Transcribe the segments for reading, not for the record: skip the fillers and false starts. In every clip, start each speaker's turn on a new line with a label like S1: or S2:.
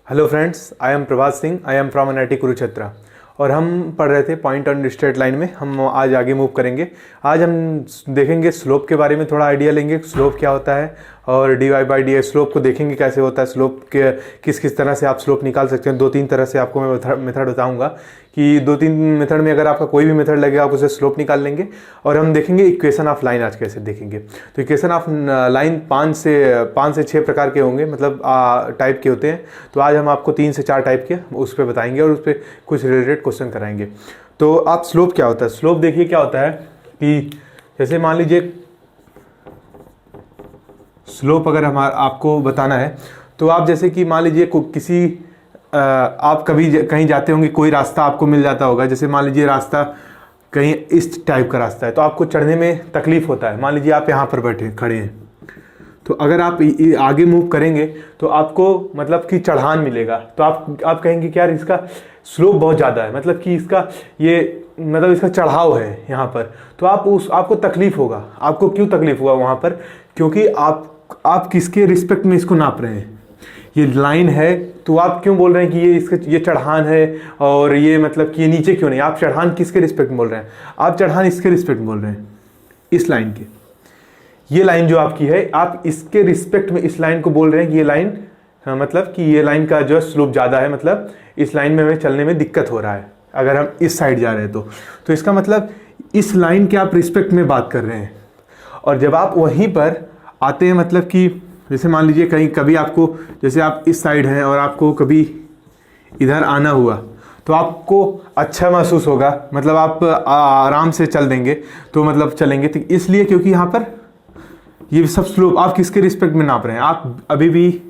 S1: Hello friends, I am Prabhat Singh. I am from NIT Kurukshetra और हम पढ़ रहे थे पॉइंट ऑन स्ट्रेट लाइन में। हम आज आगे मूव करेंगे। आज हम देखेंगे स्लोप के बारे में, थोड़ा आइडिया लेंगे स्लोप क्या होता है और D Y by D X slope को देखेंगे कैसे होता है। स्लोप के किस किस तरह से आप स्लोप निकाल सकते हैं। दो तीन तरह से आपको मैं मेथड बताऊंगा कि दो तीन मेथड में अगर आपका कोई भी मेथड लगेगा आप उसे स्लोप निकाल लेंगे। और हम देखेंगे इक्वेशन ऑफ लाइन आज कैसे देखेंगे। तो इक्वेशन ऑफ लाइन पाँच से छः प्रकार के होंगे, मतलब टाइप के होते हैं। तो आज हम आपको 3 से 4 टाइप के उस पर बताएंगे और उस पर कुछ रिलेटेड क्वेश्चन कराएंगे। तो आप स्लोप क्या होता है, स्लोप देखिए क्या होता है कि जैसे मान लीजिए स्लोप अगर आपको बताना है तो आप जैसे कि मान लीजिए किसी आप कभी कहीं जाते होंगे, कोई रास्ता आपको मिल जाता होगा। जैसे मान लीजिए रास्ता कहीं इस टाइप का रास्ता है तो आपको चढ़ने में तकलीफ होता है। मान लीजिए आप यहाँ पर बैठे खड़े हैं, तो अगर आप आगे मूव करेंगे तो आपको मतलब कि चढ़ान मिलेगा। तो आप कहेंगे कि यार इसका स्लोप बहुत ज़्यादा है, मतलब कि इसका इसका चढ़ाव है यहाँ पर। तो आपको तकलीफ होगा। आपको क्यों तकलीफ हुआ वहाँ पर? क्योंकि आप किसके रिस्पेक्ट में इसको नाप रहे हैं। ये लाइन है तो आप क्यों बोल रहे हैं कि ये चढ़ान है और ये मतलब कि ये नीचे क्यों नहीं। आप चढ़ान किसके रिस्पेक्ट में बोल रहे हैं? आप चढ़ान इसके रिस्पेक्ट में बोल रहे हैं, इस लाइन के। ये लाइन जो आपकी है आप इसके रिस्पेक्ट में इस लाइन को बोल रहे हैं कि ये लाइन मतलब कि ये लाइन का जो स्लोप ज़्यादा है, मतलब इस लाइन में हमें चलने में दिक्कत हो रहा है अगर हम इस साइड जा रहे हैं तो इसका मतलब इस लाइन के आप रिस्पेक्ट में बात कर रहे हैं। और जब आप वहीं पर आते हैं, मतलब कि जैसे मान लीजिए कभी आपको, जैसे आप इस साइड हैं और आपको कभी इधर आना हुआ तो आपको अच्छा महसूस होगा, मतलब आप आराम से चल देंगे। तो मतलब चलेंगे तो इसलिए क्योंकि यहाँ पर ये सब स्लोप आप किसके रिस्पेक्ट में नाप रहे हैं? आप अभी भी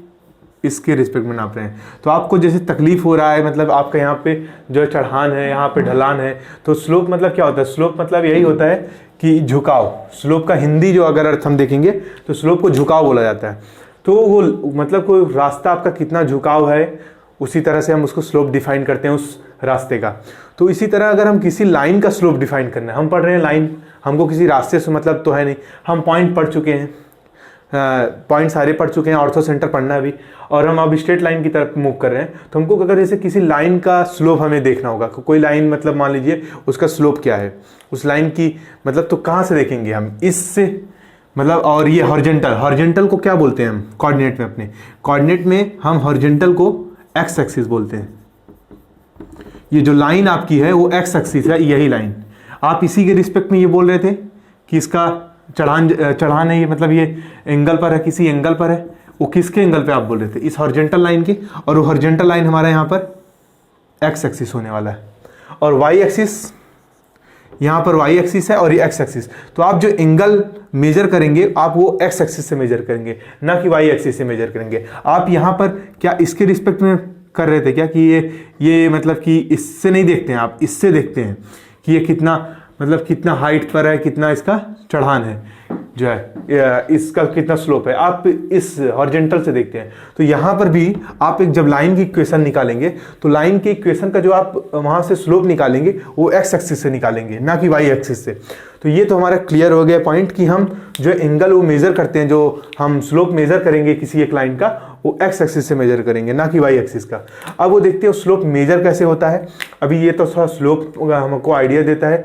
S1: इसके रिस्पेक्ट में नाप रहे हैं। तो आपको जैसे तकलीफ हो रहा है, मतलब आपका यहाँ पे जो चढ़ान है, यहाँ पे ढलान है। तो स्लोप मतलब क्या होता है? स्लोप मतलब यही होता है कि झुकाव। स्लोप का हिंदी जो अगर अर्थ हम देखेंगे तो स्लोप को झुकाव बोला जाता है। तो वो मतलब कोई रास्ता आपका कितना झुकाव है, उसी तरह से हम उसको स्लोप डिफाइन करते हैं उस रास्ते का। तो इसी तरह अगर हम किसी लाइन का स्लोप डिफाइन करना है, हम पढ़ रहे हैं लाइन, हमको किसी रास्ते से मतलब तो है नहीं। हम पॉइंट पढ़ चुके हैं, पॉइंट सारे पढ़ चुके हैं, ऑर्थो सेंटर पढ़ना है अभी, और हम अब स्ट्रेट लाइन की तरफ मूव कर रहे हैं। तो हमको अगर जैसे किसी लाइन का स्लोप हमें देखना होगा, कोई लाइन मतलब मान लीजिए उसका स्लोप क्या है उस लाइन की, मतलब तो कहाँ से देखेंगे हम? इससे मतलब। और ये हॉरिजॉन्टल को क्या बोलते हैं हम कोऑर्डिनेट में? अपने कोऑर्डिनेट में हम हॉरिजॉन्टल को एक्स एक्सिस बोलते हैं। ये जो लाइन आपकी है वो एक्स एक्सिस है, यही लाइन। आप इसी के रिस्पेक्ट में ये बोल रहे थे कि इसका चढ़ान है, ये मतलब ये एंगल पर है, किसी एंगल पर है। वो किसके एंगल पे आप बोल रहे थे? इस हॉरिजॉन्टल लाइन के। और वो हॉरिजॉन्टल लाइन हमारा यहाँ पर एक्स एक्सिस होने वाला है और वाई एक्सिस, यहाँ पर वाई एक्सिस है और ये एक्स एक्सिस। तो आप जो एंगल मेजर करेंगे आप वो एक्स एक्सिस से मेजर करेंगे, ना कि वाई एक्सिस से मेजर करेंगे। आप यहाँ पर क्या इसके रिस्पेक्ट में कर रहे थे क्या कि ये मतलब कि इससे नहीं देखते हैं, आप इससे देखते हैं कि ये कितना हाइट पर है, कितना इसका चढ़ान है जो है, इसका कितना स्लोप है। आप इस हॉरिजॉन्टल से देखते हैं। तो यहाँ पर भी आप जब लाइन की इक्वेशन निकालेंगे तो लाइन की इक्वेशन का जो आप वहाँ से स्लोप निकालेंगे वो एक्स एक्सिस से निकालेंगे, ना कि वाई एक्सिस से। तो ये तो हमारा क्लियर हो गया पॉइंट कि हम जो एंगल वो मेजर करते हैं, जो हम स्लोप मेजर करेंगे किसी एक लाइन का, वो एक्स एक्सिस से मेजर करेंगे, ना कि वाई एक्सिस का। अब वो देखते हैं स्लोप मेजर कैसे होता है। अभी ये तो थोड़ा स्लोप हमको आइडिया देता है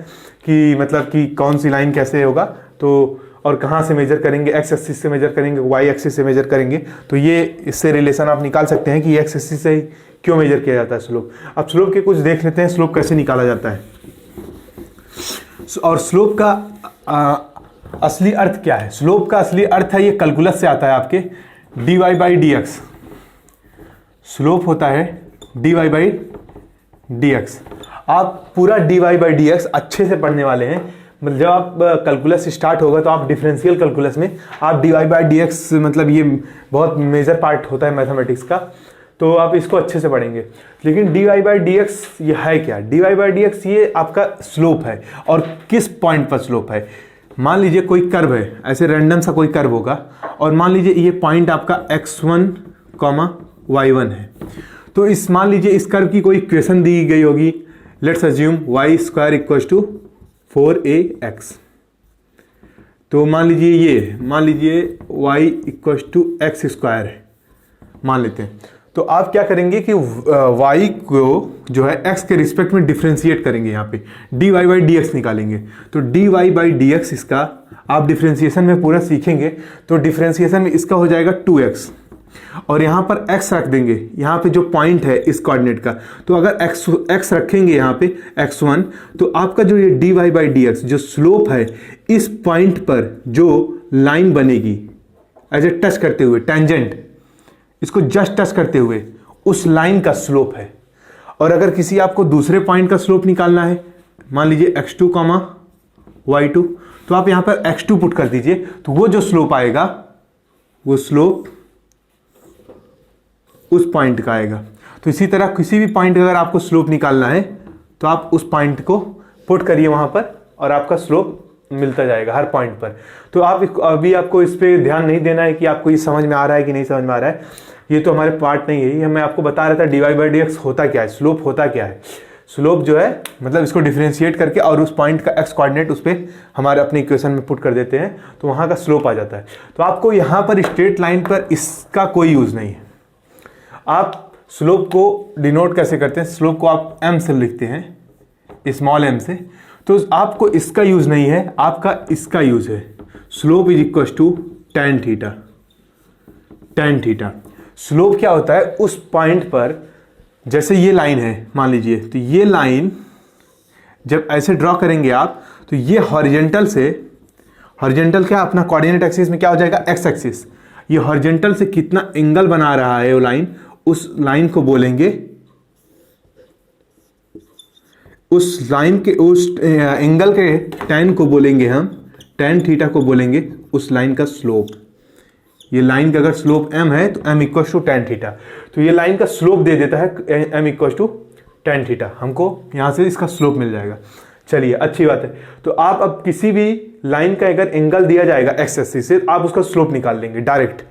S1: कि मतलब कि कौन सी लाइन कैसे होगा, तो और कहाँ से मेजर करेंगे, एक्स एक्सिस से मेजर करेंगे, वाई एक्सिस से मेजर करेंगे। तो ये इससे रिलेशन आप निकाल सकते हैं कि एक्स एक्सिस से क्यों मेजर किया जाता है स्लोप। अब स्लोप के कुछ देख लेते हैं, स्लोप कैसे निकाला जाता है। और स्लोप का असली अर्थ क्या है? स्लोप का असली अर्थ है, ये कैलकुलस से आता है आपके, D Y by D X. Slope होता है D Y by D X. आप पूरा D Y by D X अच्छे से पढ़ने वाले हैं। मतलब जब आप कैलकुलस स्टार्ट होगा तो आप डिफरेंशियल कैलकुलस में आप D Y by D X, मतलब ये बहुत मेजर पार्ट होता है मैथमेटिक्स का, तो आप इसको अच्छे से पढ़ेंगे। लेकिन D Y by D X ये है क्या? D Y by D X ये आपका स्लोप है। और किस पॉइंट पर स्लोप है? मान लीजिए कोई कर्व है, ऐसे रैंडम सा कोई कर्व होगा, और मान लीजिए ये पॉइंट आपका x1, y1 है। तो मान लीजिए इस कर्व की कोई इक्वेशन दी गई होगी, let's assume y square equals to 4ax। तो मान लीजिए y equals to X square है, मान लेते हैं। तो आप क्या करेंगे कि y को जो है x के रिस्पेक्ट में डिफ्रेंशिएट करेंगे, यहाँ पे dy बाई डी एक्स निकालेंगे। तो dy बाई डी एक्स इसका आप डिफ्रेंशिएशन में पूरा सीखेंगे, तो डिफ्रेंशिएशन में इसका हो जाएगा 2x, और यहाँ पर x रख देंगे, यहाँ पे जो पॉइंट है इस कोऑर्डिनेट का, तो अगर x रखेंगे यहाँ पे x1, तो आपका जो ये dy बाई डी एक्स जो स्लोप है इस पॉइंट पर जो लाइन बनेगी एज ए टच करते हुए, टेंजेंट इसको जस्ट टच करते हुए, उस लाइन का स्लोप है। और अगर किसी आपको दूसरे पॉइंट का स्लोप निकालना है, मान लीजिए x2 कॉमा y2, तो आप यहां पर x2 पुट कर दीजिए, तो वो जो स्लोप आएगा वो स्लोप उस पॉइंट का आएगा। तो इसी तरह किसी भी पॉइंट अगर आपको स्लोप निकालना है तो आप उस पॉइंट को पुट करिए वहां पर और आपका स्लोप मिलता जाएगा हर पॉइंट पर। तो आप अभी आपको इस पे ध्यान नहीं देना है कि आपको ये समझ में आ रहा है कि नहीं समझ में आ रहा है, ये तो हमारे पार्ट नहीं है। ये मैं आपको बता रहा था dy बाई डी एक्स होता क्या है, स्लोप होता क्या है। स्लोप जो है मतलब इसको डिफरेंशिएट करके और उस पॉइंट का x कोऑर्डिनेट उस पर हमारे अपने इक्वेशन में पुट कर देते हैं, तो वहाँ का स्लोप आ जाता है। तो आपको यहाँ पर स्ट्रेट लाइन पर इसका कोई यूज़ नहीं है। आप स्लोप को डिनोट कैसे करते हैं, स्लोप को आप m से लिखते हैं, स्मॉल m से, तो आपको इसका यूज़ नहीं है, आपका इसका यूज़ है। Slope is equal to tan theta. tan theta slope क्या होता है, उस पॉइंट पर जैसे ये लाइन है मान लीजिए, तो ये लाइन जब ऐसे ड्रॉ करेंगे आप, तो ये हॉरिजेंटल से, हॉरिजेंटल क्या अपना कोऑर्डिनेट एक्सिस में क्या हो जाएगा, एक्स एक्सिस, ये हॉरिजेंटल से कितना एंगल बना रहा है वो लाइन, उस लाइन को बोलेंगे, उस लाइन के उस एंगल के tan को बोलेंगे हम, tan थीटा को बोलेंगे उस लाइन का स्लोप। ये लाइन का अगर स्लोप m है तो m equal to tan theta, तो ये लाइन का स्लोप दे देता है m equal to tan theta, हमको यहाँ से इसका स्लोप मिल जाएगा। चलिए अच्छी बात है। तो आप अब किसी भी लाइन का अगर एंगल दिया जाएगा एक्स एक्सिस से, आप उसका स्लोप निकाल लेंगे डायरेक्ट,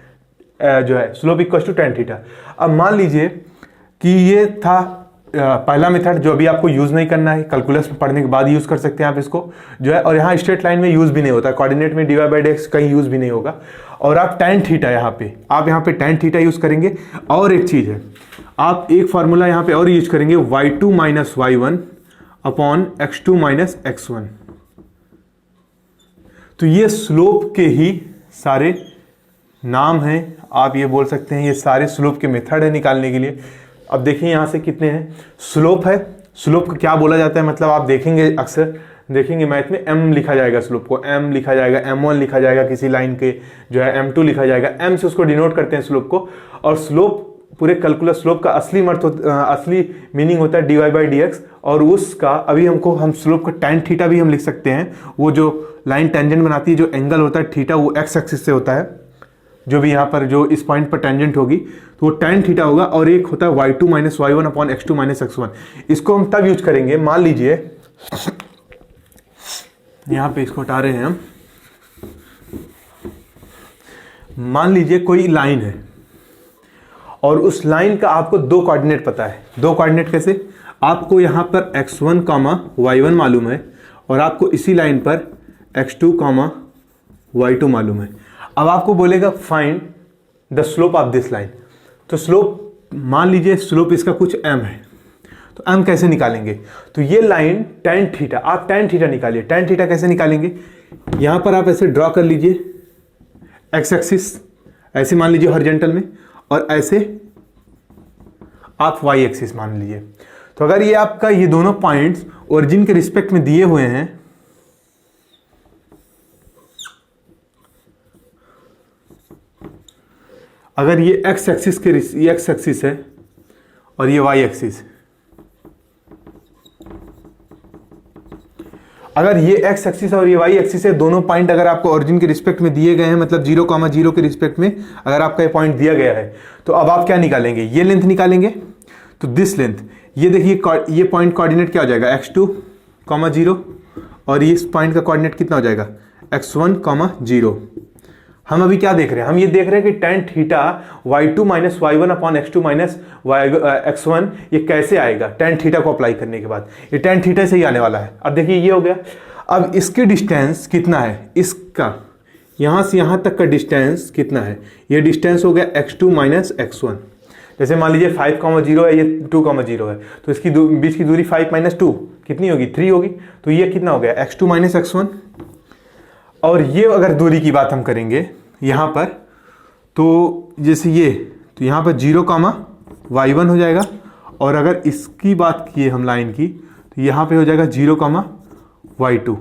S1: जो है slope equal to tan theta. अब मान लीजिए कि ये था पहला मेथड जो अभी आपको यूज़ नहीं करना है, कैलकुलस में पढ़ने के बाद यूज़ कर सकते हैं आप इसको, जो है, और यहाँ स्ट्रेट लाइन में यूज़ भी नहीं होता, कोऑर्डिनेट में dy बाई डी एक्स कहीं यूज़ भी नहीं होगा, और आप tan थीटा आप यहाँ पे tan थीटा यूज़ करेंगे। और एक चीज़ है, आप एक फार्मूला यहाँ पे और यूज करेंगे, y2 minus y1 upon x2 minus x1। तो ये स्लोप के ही सारे नाम हैं, आप ये बोल सकते हैं ये सारे स्लोप के मेथड है निकालने के लिए। अब देखिए यहाँ से कितने हैं, स्लोप है, स्लोप को क्या बोला जाता है, मतलब आप देखेंगे अक्सर देखेंगे मैथ में m लिखा जाएगा, स्लोप को m लिखा जाएगा, m1 लिखा जाएगा, किसी लाइन के जो है m2 लिखा जाएगा, m से उसको डिनोट करते हैं स्लोप को। और स्लोप पूरे कैलकुलस स्लोप का असली मीनिंग होता है dy बाई डी एक्स, और उसका अभी हम स्लोप का tan थीटा भी हम लिख सकते हैं, वो जो लाइन टेंजेंट बनाती है, जो एंगल होता है थीटा, वो x एक्सिस से होता है, जो भी यहाँ पर जो इस पॉइंट पर टेंजेंट होगी तो वो tan थीटा होगा। और एक होता है y2 minus y1 upon x2 minus x1। इसको हम तब यूज करेंगे, मान लीजिए यहाँ पे इसको हटा रहे हैं हम, मान लीजिए कोई लाइन है और उस लाइन का आपको दो कोऑर्डिनेट पता है। दो कोऑर्डिनेट कैसे, आपको यहाँ पर x1 कॉमा y1 मालूम है और आपको इसी लाइन पर x2 कॉमा y2 मालूम है। अब आपको बोलेगा find the slope of this line. तो स्लोप मान लीजिए स्लोप इसका कुछ m है, तो m कैसे निकालेंगे, तो ये लाइन tan थीटा, आप tan थीटा निकालिए। tan थीटा कैसे निकालेंगे, यहाँ पर आप ऐसे ड्रॉ कर लीजिए x एक्सिस, ऐसे मान लीजिए हॉरिजॉन्टल में, और ऐसे आप y एक्सिस मान लीजिए। तो अगर ये आपका ये दोनों पॉइंट्स ओरिजिन के रिस्पेक्ट में दिए हुए हैं, अगर ये x एक्सिस के ये x एक्सिस है और ये y एक्सिस, अगर ये x एक्सिस और ये y एक्सिस है, दोनों पॉइंट अगर आपको ओरिजिन के रिस्पेक्ट में दिए गए हैं, मतलब 0,0 के रिस्पेक्ट में अगर आपका ये पॉइंट दिया गया है, तो अब आप क्या निकालेंगे, ये लेंथ निकालेंगे। तो दिस लेंथ, ये देखिए ये पॉइंट कोऑर्डिनेट क्या हो जाएगा, x2, 0, और ये इस पॉइंट का कोऑर्डिनेट कितना हो जाएगा, x1, 0। हम अभी क्या देख रहे हैं, हम ये देख रहे हैं कि tan theta y2 minus y1 upon x2 minus x1 ये कैसे आएगा। tan थीटा को अप्लाई करने के बाद ये tan थीटा से ही आने वाला है। अब देखिए ये हो गया। अब इसके डिस्टेंस कितना है, इसका यहाँ से यहाँ तक का डिस्टेंस कितना है, ये डिस्टेंस हो गया x2 माइनस x1। जैसे मान लीजिए 5,0 है, ये 2,0 है, तो इसकी बीच की दूरी 5 - 2 कितनी होगी, 3 होगी। तो ये कितना हो गया, x2 - x1। और ये अगर दूरी की बात हम करेंगे यहाँ पर, तो जैसे ये, तो यहाँ पर 0,y1 हो जाएगा। और अगर इसकी बात किए हम लाइन की, तो यहाँ पे हो जाएगा 0,y2।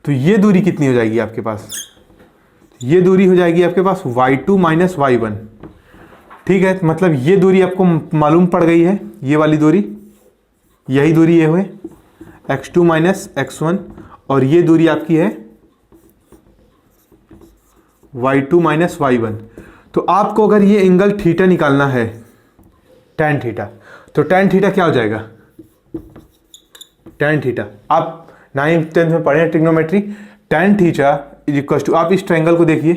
S1: तो ये दूरी कितनी हो जाएगी आपके पास, ये दूरी हो जाएगी आपके पास y2 - y1। ठीक है, मतलब ये दूरी आपको मालूम पड़ गई है, ये वाली दूरी, यही दूरी ये हुए x2 - x1। और ये दूरी आपकी है y2 - y1। तो आपको अगर ये एंगल थीटा निकालना है, tan थीटा, तो tan थीटा क्या हो जाएगा, tan थीटा आप 9th 10th में पढ़े हैं trigonometry. tan theta is equal to, आप इस ट्रायंगल को देखिए,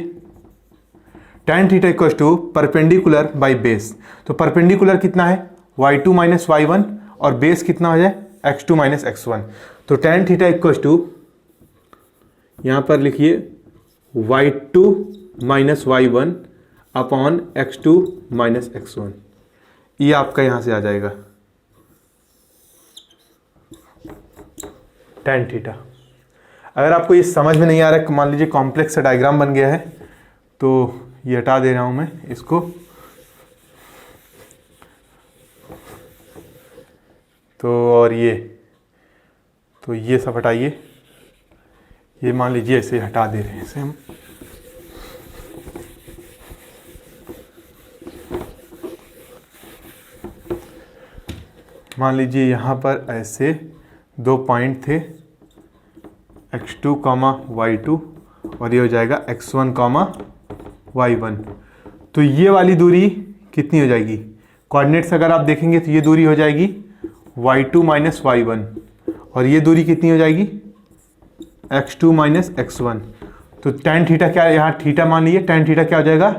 S1: tan theta equal to perpendicular by base. तो परपेंडिकुलर कितना है, y2 - y1, और बेस कितना हो जाए, x2 - x1। तो tan थीटा इक्वल टू, यहां पर लिखिए y2 - y1 upon x2 - x1। ये आपका यहां से आ जाएगा tan थीटा। अगर आपको ये समझ में नहीं आ रहा है, मान लीजिए कॉम्प्लेक्स सा डायग्राम बन गया है, तो ये हटा दे रहा हूं मैं इसको। तो और ये, तो ये सब हटाइए, ये मान लीजिए ऐसे हटा दे रहे हैं इसे हम। मान लीजिए यहाँ पर ऐसे 2 पॉइंट थे, x2, y2, और ये हो जाएगा x1, y1। तो ये वाली दूरी कितनी हो जाएगी, कोऑर्डिनेट्स अगर आप देखेंगे तो ये दूरी हो जाएगी y2 - y1, और ये दूरी कितनी हो जाएगी, x2 - x1। तो tan थीटा क्या है, यहाँ थीटा मान लीजिए, tan थीटा क्या हो जाएगा,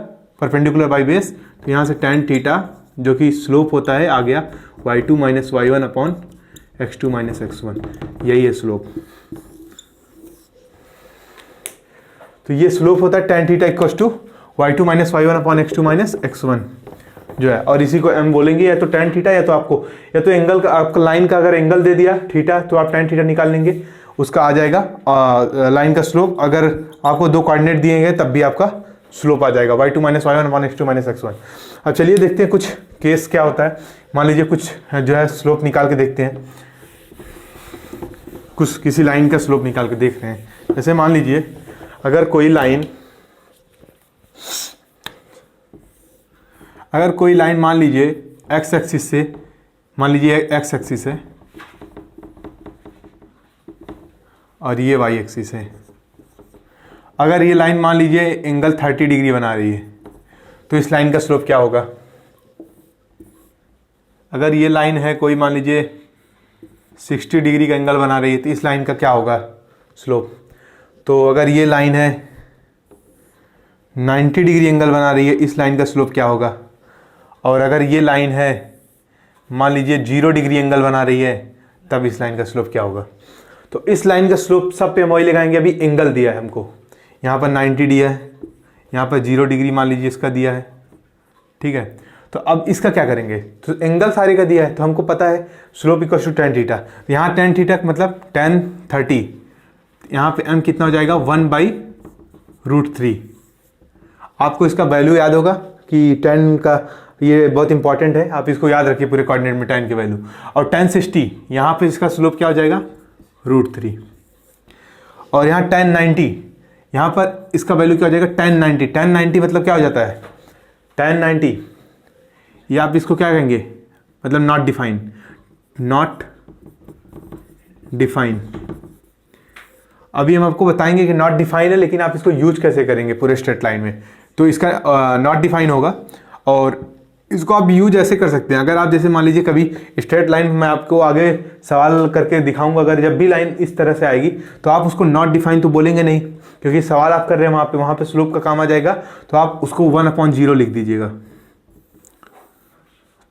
S1: परपेंडिकुलर बाई बेस। तो यहाँ से tan थीटा जो कि स्लोप होता है आ गया y2 - y1 upon x2 - x1, यही है स्लोप। तो ये स्लोप होता है tan theta equal to y2 - y1 upon x2 - x1 जो है। और इसी को m बोलेंगे, या तो tan थीटा, या तो आपको, या तो एंगल का, आपका लाइन का अगर एंगल दे दिया थीटा, तो आप tan थीटा निकाल लेंगे, उसका आ जाएगा लाइन का स्लोप। अगर आपको 2 कोऑर्डिनेट दिए गए तब भी आपका स्लोप आ जाएगा y2 - y1 upon x2 - x1। अब चलिए देखते हैं कुछ केस क्या होता है। मान लीजिए कुछ जो है स्लोप निकाल के देखते हैं, कुछ किसी लाइन का स्लोप निकाल के देख रहे हैं। जैसे मान लीजिए अगर कोई लाइन मान लीजिए x एक्सिस से, मान लीजिए x एक्सिस है और ये y एक्सिस है। अगर ये लाइन मान लीजिए एंगल 30 डिग्री बना रही है, तो इस लाइन का स्लोप क्या होगा। अगर ये लाइन है कोई मान लीजिए 60 डिग्री का एंगल बना रही है, तो इस लाइन का क्या होगा स्लोप। तो अगर ये लाइन है 90 डिग्री एंगल बना रही है, इस लाइन का स्लोप क्या होगा। और अगर ये लाइन है मान लीजिए 0 डिग्री एंगल बना रही है, तब इस लाइन का स्लोप क्या होगा। तो इस लाइन का स्लोप सब पे हम वही लगाएंगे, अभी एंगल दिया है हमको, यहाँ पर 90 दिया है, यहाँ पर 0 डिग्री मान लीजिए इसका दिया है, ठीक है। तो अब इसका क्या करेंगे, तो एंगल सारे का दिया है, तो हमको पता है slope equal to tan theta. यहाँ tan थीटा मतलब tan 30, यहाँ पे m कितना हो जाएगा 1/√3। आपको इसका वैल्यू याद होगा कि tan का, ये बहुत इंपॉर्टेंट है, आप इसको याद रखिए पूरे कोऑर्डिनेट में tan की वैल्यू। और tan 60, यहाँ पे इसका स्लोप क्या हो जाएगा √3। और यहाँ tan 90, यहाँ पर इसका वैल्यू क्या हो जाएगा tan 90। tan 90 मतलब क्या हो जाता है tan 90, ये आप इसको क्या कहेंगे, मतलब नॉट डिफाइन। अभी हम आपको बताएंगे कि नॉट डिफाइन है, लेकिन आप इसको यूज कैसे करेंगे पूरे स्ट्रेट लाइन में। तो इसका नॉट डिफाइन होगा, और इसको आप यूज ऐसे कर सकते हैं। अगर आप जैसे मान लीजिए कभी स्ट्रेट लाइन, मैं आपको आगे सवाल करके दिखाऊंगा, अगर जब भी लाइन इस तरह से आएगी तो आप उसको नॉट डिफाइन तो बोलेंगे नहीं, क्योंकि सवाल आप कर रहे हैं वहाँ पे स्लोप का काम आ जाएगा, तो आप उसको 1/0 लिख दीजिएगा,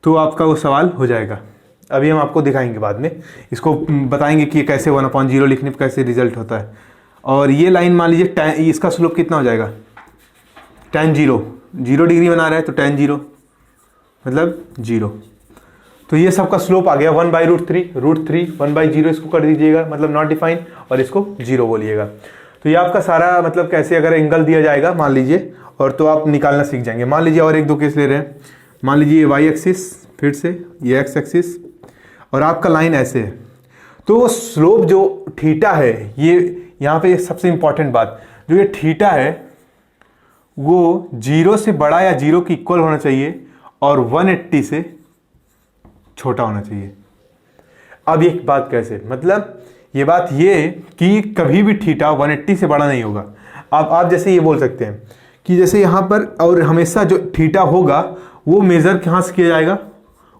S1: तो आपका वो सवाल हो जाएगा। अभी हम आपको दिखाएंगे बाद में, इसको बताएंगे कि कैसे 1/0 लिखने पर कैसे रिजल्ट होता है। और ये लाइन मान लीजिए इसका स्लोप कितना हो जाएगा tan 0 डिग्री बना रहा है, तो tan 0 मतलब 0। तो ये सबका स्लोप आ गया 1/√3, √3 1/0 इसको कर दीजिएगा, मतलब नॉट डिफाइन, और इसको 0 बोलिएगा। तो ये आपका सारा मतलब कैसे अगर एंगल दिया जाएगा मान लीजिए, और तो आप निकालना सीख जाएंगे। मान लीजिए और 1-2 केस ले रहे हैं। मान लीजिए ये वाई एक्सिस, फिर से ये एक्स एक्सिस, और आपका लाइन ऐसे है। तो स्लोप जो थीटा है, ये यहाँ पे सबसे इंपॉर्टेंट बात, जो ये थीटा है वो 0 से बड़ा या 0 की इक्वल होना चाहिए और 180 से छोटा होना चाहिए। अब एक बात कैसे, मतलब ये बात ये कि कभी भी थीटा 180 से बड़ा नहीं होगा। अब आप जैसे ये बोल सकते हैं कि जैसे यहाँ पर, और हमेशा जो थीटा होगा वो मेजर कहाँ से किया जाएगा,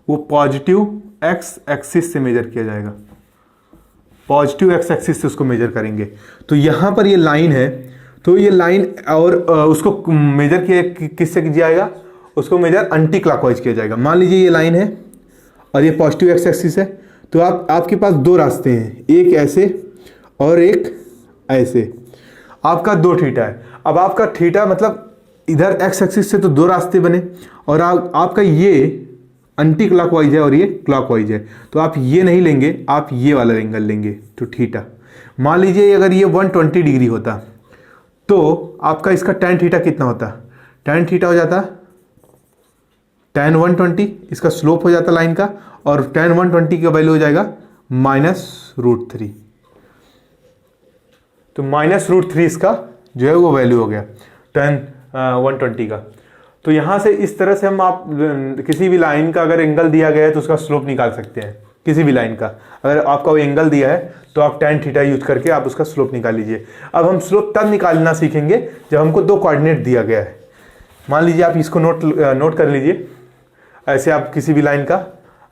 S1: वो पॉजिटिव एक्स एक्सिस से मेजर किया जाएगा, पॉजिटिव एक्स एक्सिस से उसको मेजर करेंगे। तो यहाँ पर ये लाइन है, तो ये लाइन और उसको मेजर किया किससे किया जाएगा, उसको मेजर एंटी क्लॉकवाइज किया जाएगा। मान लीजिए ये लाइन है और ये पॉजिटिव एक्स एक्सिस है, तो आपके पास दो रास्ते हैं, एक ऐसे और एक ऐसे। आपका 2 थीटा है। अब आपका थीटा मतलब इधर एक्स एक्सिस से तो 2 रास्ते बने, और आपका ये एंटी क्लॉकवाइज है और ये क्लॉकवाइज है, तो आप ये नहीं लेंगे, आप ये वाला एंगल लेंगे। तो थीटा मान लीजिए अगर ये 120 डिग्री होता तो आपका इसका tan थीटा कितना होता, tan थीटा हो जाता tan 120, इसका स्लोप हो जाता लाइन का, और tan 120 का वैल्यू हो जाएगा -√3। तो -√3 इसका जो है वो वैल्यू हो गया tan 120 का। तो यहां से इस तरह से हम आप किसी भी लाइन का अगर एंगल दिया गया है तो उसका स्लोप निकाल सकते हैं। किसी भी लाइन का अगर आपका वो एंगल दिया है तो आप tan थीटा यूज करके आप उसका स्लोप निकाल लीजिए। अब हम स्लोप तब निकालना सीखेंगे जब हमको 2 कोऑर्डिनेट दिया गया है। मान लीजिए आप इसको नोट कर लीजिए। ऐसे आप किसी भी लाइन का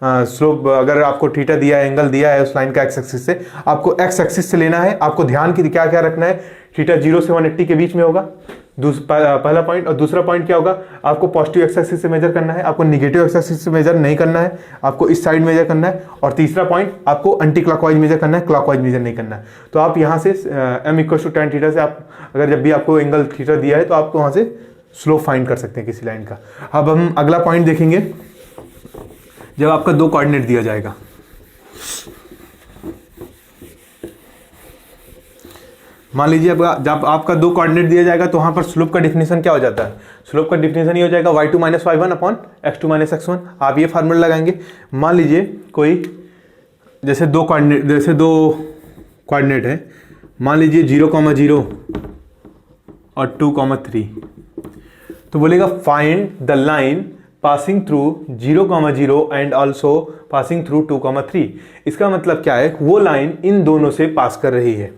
S1: स्लोप अगर आपको थीटा दिया है, एंगल दिया है उस लाइन का एक्स एक्सिस से, आपको एक्स एक्सिस से लेना है। आपको ध्यान की क्या क्या रखना है, थीटा 0 से 180 के बीच में होगा, पहला पॉइंट। और दूसरा पॉइंट क्या होगा, आपको पॉजिटिव एक्स एक्सिस से मेजर करना है, आपको नेगेटिव एक्स एक्सिस से मेजर नहीं करना है, आपको इस साइड मेजर करना है। और तीसरा पॉइंट, आपको एंटी क्लॉकवाइज मेजर करना है, क्लॉकवाइज मेजर नहीं करना है। तो आप यहाँ से m = tan थीटा से आप अगर जब भी आपको एंगल थीटा दिया है तो आप वहाँ से स्लोप फाइंड कर सकते हैं किसी लाइन का। अब हम अगला पॉइंट देखेंगे जब आपका 2 कोऑर्डिनेट दिया जाएगा। मान लीजिए जब आपका 2 कोऑर्डिनेट दिया जाएगा तो वहां पर स्लोप का डिफिनेशन क्या हो जाता है, स्लोप का डिफिनेशन ये हो जाएगा y2 - y1 upon x2 - x1। आप ये फार्मूला लगाएंगे। मान लीजिए कोई जैसे 2 कोऑर्डिनेट है, मान लीजिए 0,0 और 2,3, तो बोलेगा find the line passing through 0,0 and also passing through 2,3। इसका मतलब क्या है, वो लाइन इन दोनों से पास कर रही है।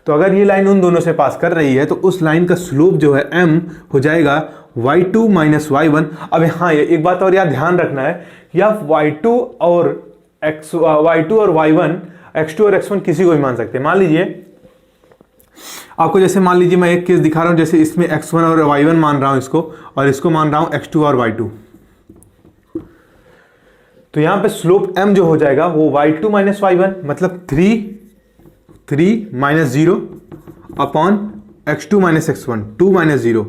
S1: तो अगर ये लाइन उन दोनों से पास कर रही है तो उस लाइन का स्लोप जो है m हो जाएगा y2 - y1। अब हाँ एक बात और यार ध्यान रखना है कि आप y2 और y1, x2 और x1 किसी को भी मान सकते हैं। मान लीजिए आपको, जैसे मान लीजिए मैं एक केस दिखा रहा हूं, जैसे इसमें x1 और y1 मान रहा हूं इसको, और इसको मान रहा हूं x2 और y2। तो यहां पे स्लोप m जो हो जाएगा वो y2 - y1 मतलब 3 - 0 अपॉन x2 - x1 2 - 0,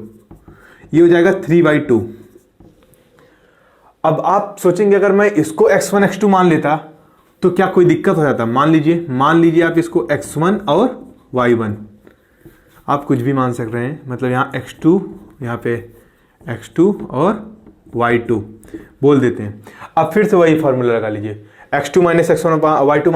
S1: ये हो जाएगा 3/2। अब आप सोचेंगे अगर मैं इसको x1 x2 मान लेता तो क्या कोई दिक्कत हो जाता। मान लीजिए आप इसको x1 और y1 आप कुछ भी मान सक रहे हैं, मतलब यहाँ x2, यहाँ पे x2 और y2 बोल देते हैं। अब फिर से वही फॉर्मूला लगा लीजिए, x2 - x1 y2 -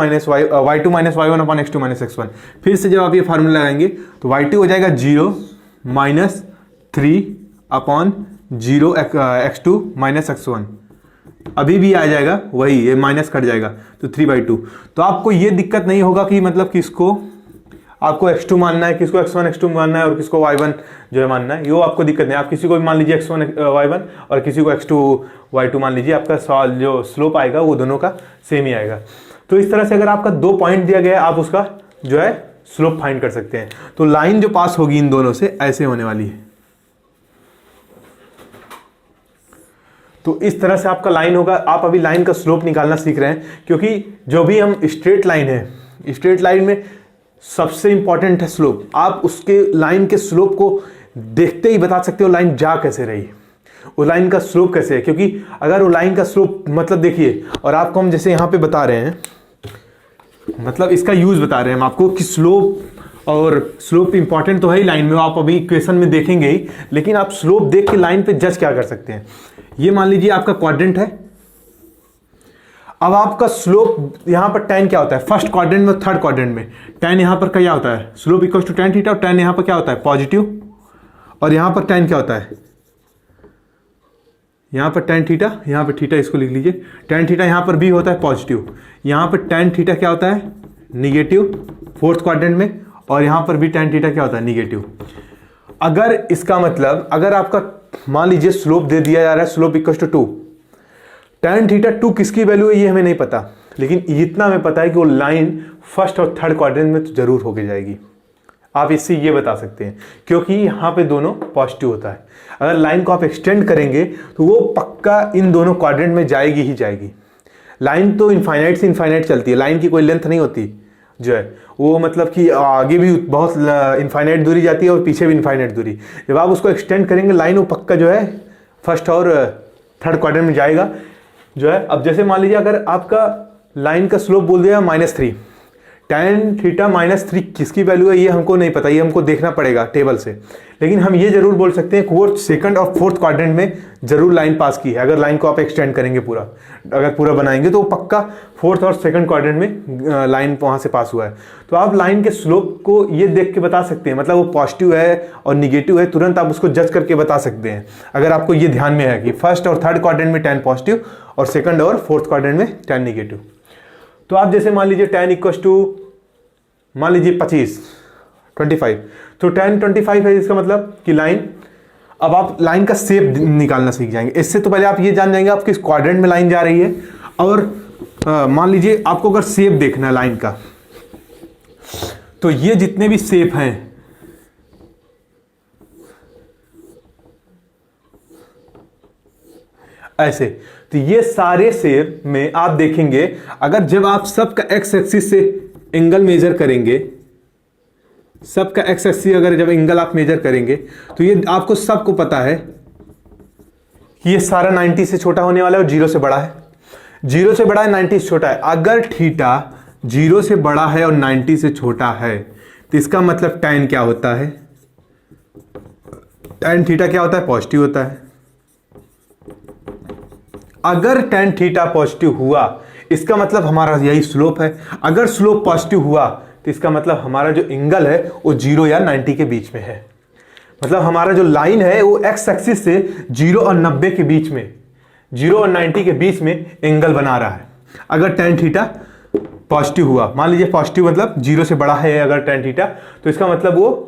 S1: y1 upon x2 - x1। फिर से जब आप ये फार्मूला लगाएंगे तो y2 हो जाएगा 0 - 3 अपॉन 0 x2 - x1। अभी भी आ जाएगा वही, ये माइनस कट जाएगा तो 3/2। तो आपको ये दिक्कत नहीं होगा कि मतलब किसको आपको x2 मानना है, किसको x1 x2 मानना है और किसको y1 जो है मानना है, ये आपको दिक्कत नहीं। आप किसी को भी मान लीजिए x1 y1 और किसी को x2 y2 मान लीजिए, आपका जो स्लोप आएगा वो दोनों का सेम ही आएगा। तो इस तरह से अगर आपका 2 पॉइंट दिया गया है आप उसका जो है स्लोप फाइंड कर सकते हैं। तो लाइन जो पास होगी इन दोनों से ऐसे होने वाली है। तो इस तरह से आपका लाइन होगा। आप अभी लाइन का स्लोप निकालना सीख रहे हैं, क्योंकि जो भी हम स्ट्रेट लाइन है, स्ट्रेट लाइन में सबसे इंपॉर्टेंट है स्लोप। आप उसके लाइन के स्लोप को देखते ही बता सकते हो लाइन जा कैसे रही। वो लाइन का स्लोप कैसे है, क्योंकि अगर वो लाइन का स्लोप मतलब देखिए, और आपको हम जैसे यहाँ पे बता रहे हैं, मतलब इसका यूज बता रहे हैं हम आपको कि स्लोप, और स्लोप इंपॉर्टेंट तो है ही लाइन में, आप अभी इक्वेशन में देखेंगे ही, लेकिन आप स्लोप देख के लाइन पे जज क्या कर सकते हैं। ये मान लीजिए आपका क्वाड्रेंट है, अब आपका स्लोप यहां पर tan क्या होता है, फर्स्ट क्वाड्रेंट में थर्ड क्वाड्रेंट में tan यहां पर क्या होता है, slope equal to tan theta, और tan यहां पर क्या होता है पॉजिटिव, और यहां पर tan क्या होता है, यहां पर tan थीटा, यहां पर थीटा इसको लिख लीजिए, tan थीटा यहां पर भी होता है पॉजिटिव, यहां पर tan थीटा क्या होता है निगेटिव फोर्थ क्वाड्रेंट में, और यहां पर भी tan थीटा क्या होता है निगेटिव। अगर इसका मतलब अगर आपका मान लीजिए स्लोप दे दिया जा रहा है, slope equal to 2, tan theta 2 किसकी वैल्यू है ये हमें नहीं पता, लेकिन इतना हमें पता है कि वो लाइन फर्स्ट और थर्ड क्वाड्रेंट में तो जरूर होके जाएगी। आप इससे ये बता सकते हैं, क्योंकि यहाँ पे दोनों पॉजिटिव होता है। अगर लाइन को आप एक्सटेंड करेंगे तो वो पक्का इन दोनों क्वाड्रेंट में जाएगी ही जाएगी। लाइन तो इनफाइनाइट से इनफाइनाइट चलती है, लाइन की कोई लेंथ नहीं होती जो है वो, मतलब कि आगे भी बहुत इनफाइनाइट दूरी जाती है और पीछे भी इनफाइनाइट दूरी। जब आप उसको एक्सटेंड करेंगे लाइन वो पक्का जो है फर्स्ट और थर्ड क्वाड्रेंट में जाएगा जो है। अब जैसे मान लीजिए अगर आपका लाइन का स्लोप बोल दिया -3, tan थीटा -3 किसकी वैल्यू है ये हमको नहीं पता, ये हमको देखना पड़ेगा टेबल से, लेकिन हम ये जरूर बोल सकते हैं कि वो सेकंड और फोर्थ क्वाड्रेंट में जरूर लाइन पास की है। अगर लाइन को आप एक्सटेंड करेंगे पूरा, अगर पूरा बनाएंगे तो वो पक्का फोर्थ और सेकंड क्वाड्रेंट में लाइन वहां से पास हुआ है। तो आप लाइन के स्लोप को ये देख के बता सकते हैं, मतलब वो पॉजिटिव है और निगेटिव है, तुरंत आप उसको जज करके बता सकते हैं। अगर आपको ये ध्यान में है कि फर्स्ट और थर्ड क्वाड्रेंट में tan पॉजिटिव और सेकंड और फोर्थ क्वाड्रेंट में tan निगेटिव। तो आप जैसे मान लीजिए tan इक्वल टू मान लीजिए 25, तो tan 25 है, इसका मतलब कि लाइन, अब आप लाइन का शेप निकालना सीख जाएंगे। इससे तो पहले आप ये जान जाएंगे आप किस क्वाड्रेंट में लाइन जा रही है, और मान लीजिए आपको अगर शेप देखना है लाइन का, तो ये जितने भी शेप हैं ऐसे, तो ये सारे शेप में आप देखेंगे अगर जब आप सबका एक्स एक्सिस से एंगल मेजर करेंगे, सबका एक्स एक्सिस अगर जब एंगल आप मेजर करेंगे तो ये आपको सबको पता है कि ये सारा 90 से छोटा होने वाला है और 0 से बड़ा है, 0 से बड़ा है 90 से छोटा है। अगर थीटा 0 से बड़ा है और 90 से छोटा है तो इसका मतलब tan क्या होता है, tan थीटा क्या होता है पॉजिटिव होता है। अगर tan थीटा पॉजिटिव हुआ इसका मतलब हमारा यही स्लोप है, अगर स्लोप पॉजिटिव हुआ तो इसका मतलब हमारा जो एंगल है वो 0 या 90 के बीच में है। मतलब हमारा जो लाइन है वो एक्स एक्सिस से 0 और 90 के बीच में, 0 और 90 के बीच में एंगल बना रहा है। अगर tan थीटा पॉजिटिव हुआ, मान लीजिए पॉजिटिव मतलब 0 से बड़ा है अगर tan थीटा, तो इसका मतलब वो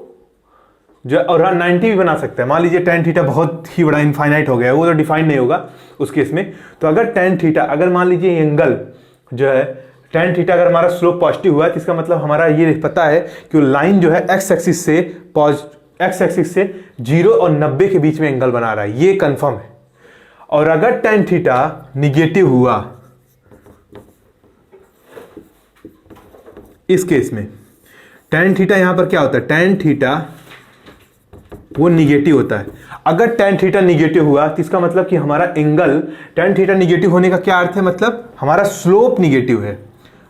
S1: जो, और 90 भी बना सकता है। मान लीजिए tan थीटा बहुत ही बड़ा इनफाइनाइट हो गया, वो तो डिफाइन नहीं होगा उस केस में। तो अगर tan थीटा, अगर मान लीजिए एंगल जो है tan थीटा अगर हमारा स्लोप पॉजिटिव हुआ तो इसका मतलब हमारा ये पता है कि लाइन जो है एक्स एक्सिस से 0 और 90 के बीच में एंगल बना रहा है, ये कंफर्म है। और अगर tan थीटा निगेटिव हुआ इस केस में, tan थीटा यहां पर क्या होता है, tan थीटा वो निगेटिव होता है। अगर tan थीटा निगेटिव हुआ तो इसका मतलब कि हमारा एंगल, tan थीटा निगेटिव होने का क्या अर्थ है, मतलब हमारा स्लोप निगेटिव है।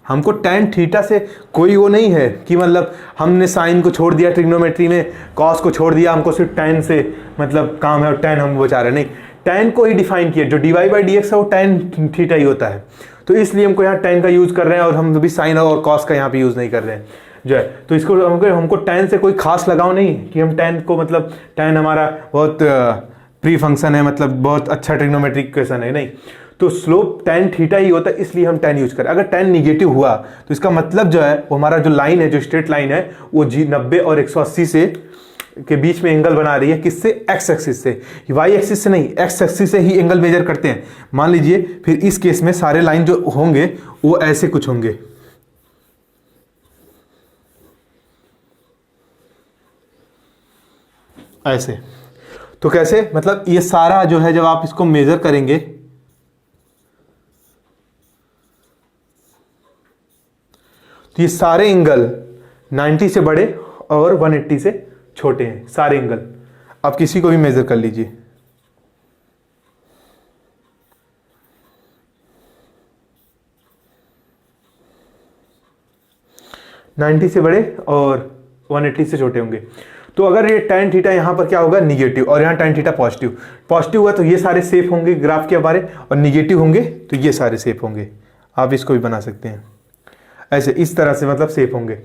S1: हमको tan थीटा से कोई वो नहीं है कि मतलब हमने साइन को छोड़ दिया ट्रिग्नोमेट्री में, कॉस को छोड़ दिया, हमको सिर्फ tan से मतलब काम है और tan हम बचा रहे, नहीं, tan को ही डिफाइन किया, जो dy/dx है वो tan थीटा ही होता है। तो इसलिए हमको यहाँ tan का यूज कर रहे हैं और हम भी साइन और कॉस का यहाँ पे यूज नहीं कर रहे हैं जो है। तो इसको हमको tan से कोई खास लगाव नहीं कि हम tan को, मतलब tan हमारा बहुत प्री फंक्शन है, मतलब बहुत अच्छा ट्रिग्नोमेट्रिक इक्वेशन है, नहीं। तो स्लोप tan थीटा ही होता है, इसलिए हम tan यूज करें। अगर tan निगेटिव हुआ तो इसका मतलब जो है वो हमारा जो लाइन है, जो स्ट्रेट लाइन है, वो 90 और 180 से के बीच में एंगल बना रही है। किससे, एक्स एक्सिस से, वाई एक्सिस से नहीं, एक्स एक्सिस से ही एंगल मेजर करते हैं। मान लीजिए फिर इस केस में सारे लाइन जो होंगे वो ऐसे कुछ होंगे, ऐसे। तो कैसे, मतलब ये सारा जो है जब आप इसको मेजर करेंगे तो ये सारे एंगल 90 से बड़े और 180 से छोटे हैं, सारे एंगल। आप किसी को भी मेजर कर लीजिए, 90 से बड़े और 180 से छोटे होंगे। तो अगर ये tan थीटा यहाँ पर क्या होगा, निगेटिव, और यहाँ tan थीटा पॉजिटिव, पॉजिटिव हुआ तो ये सारे सेफ होंगे ग्राफ के हमारे, और निगेटिव होंगे तो ये सारे सेफ होंगे। आप इसको भी बना सकते हैं ऐसे, इस तरह से मतलब सेफ होंगे।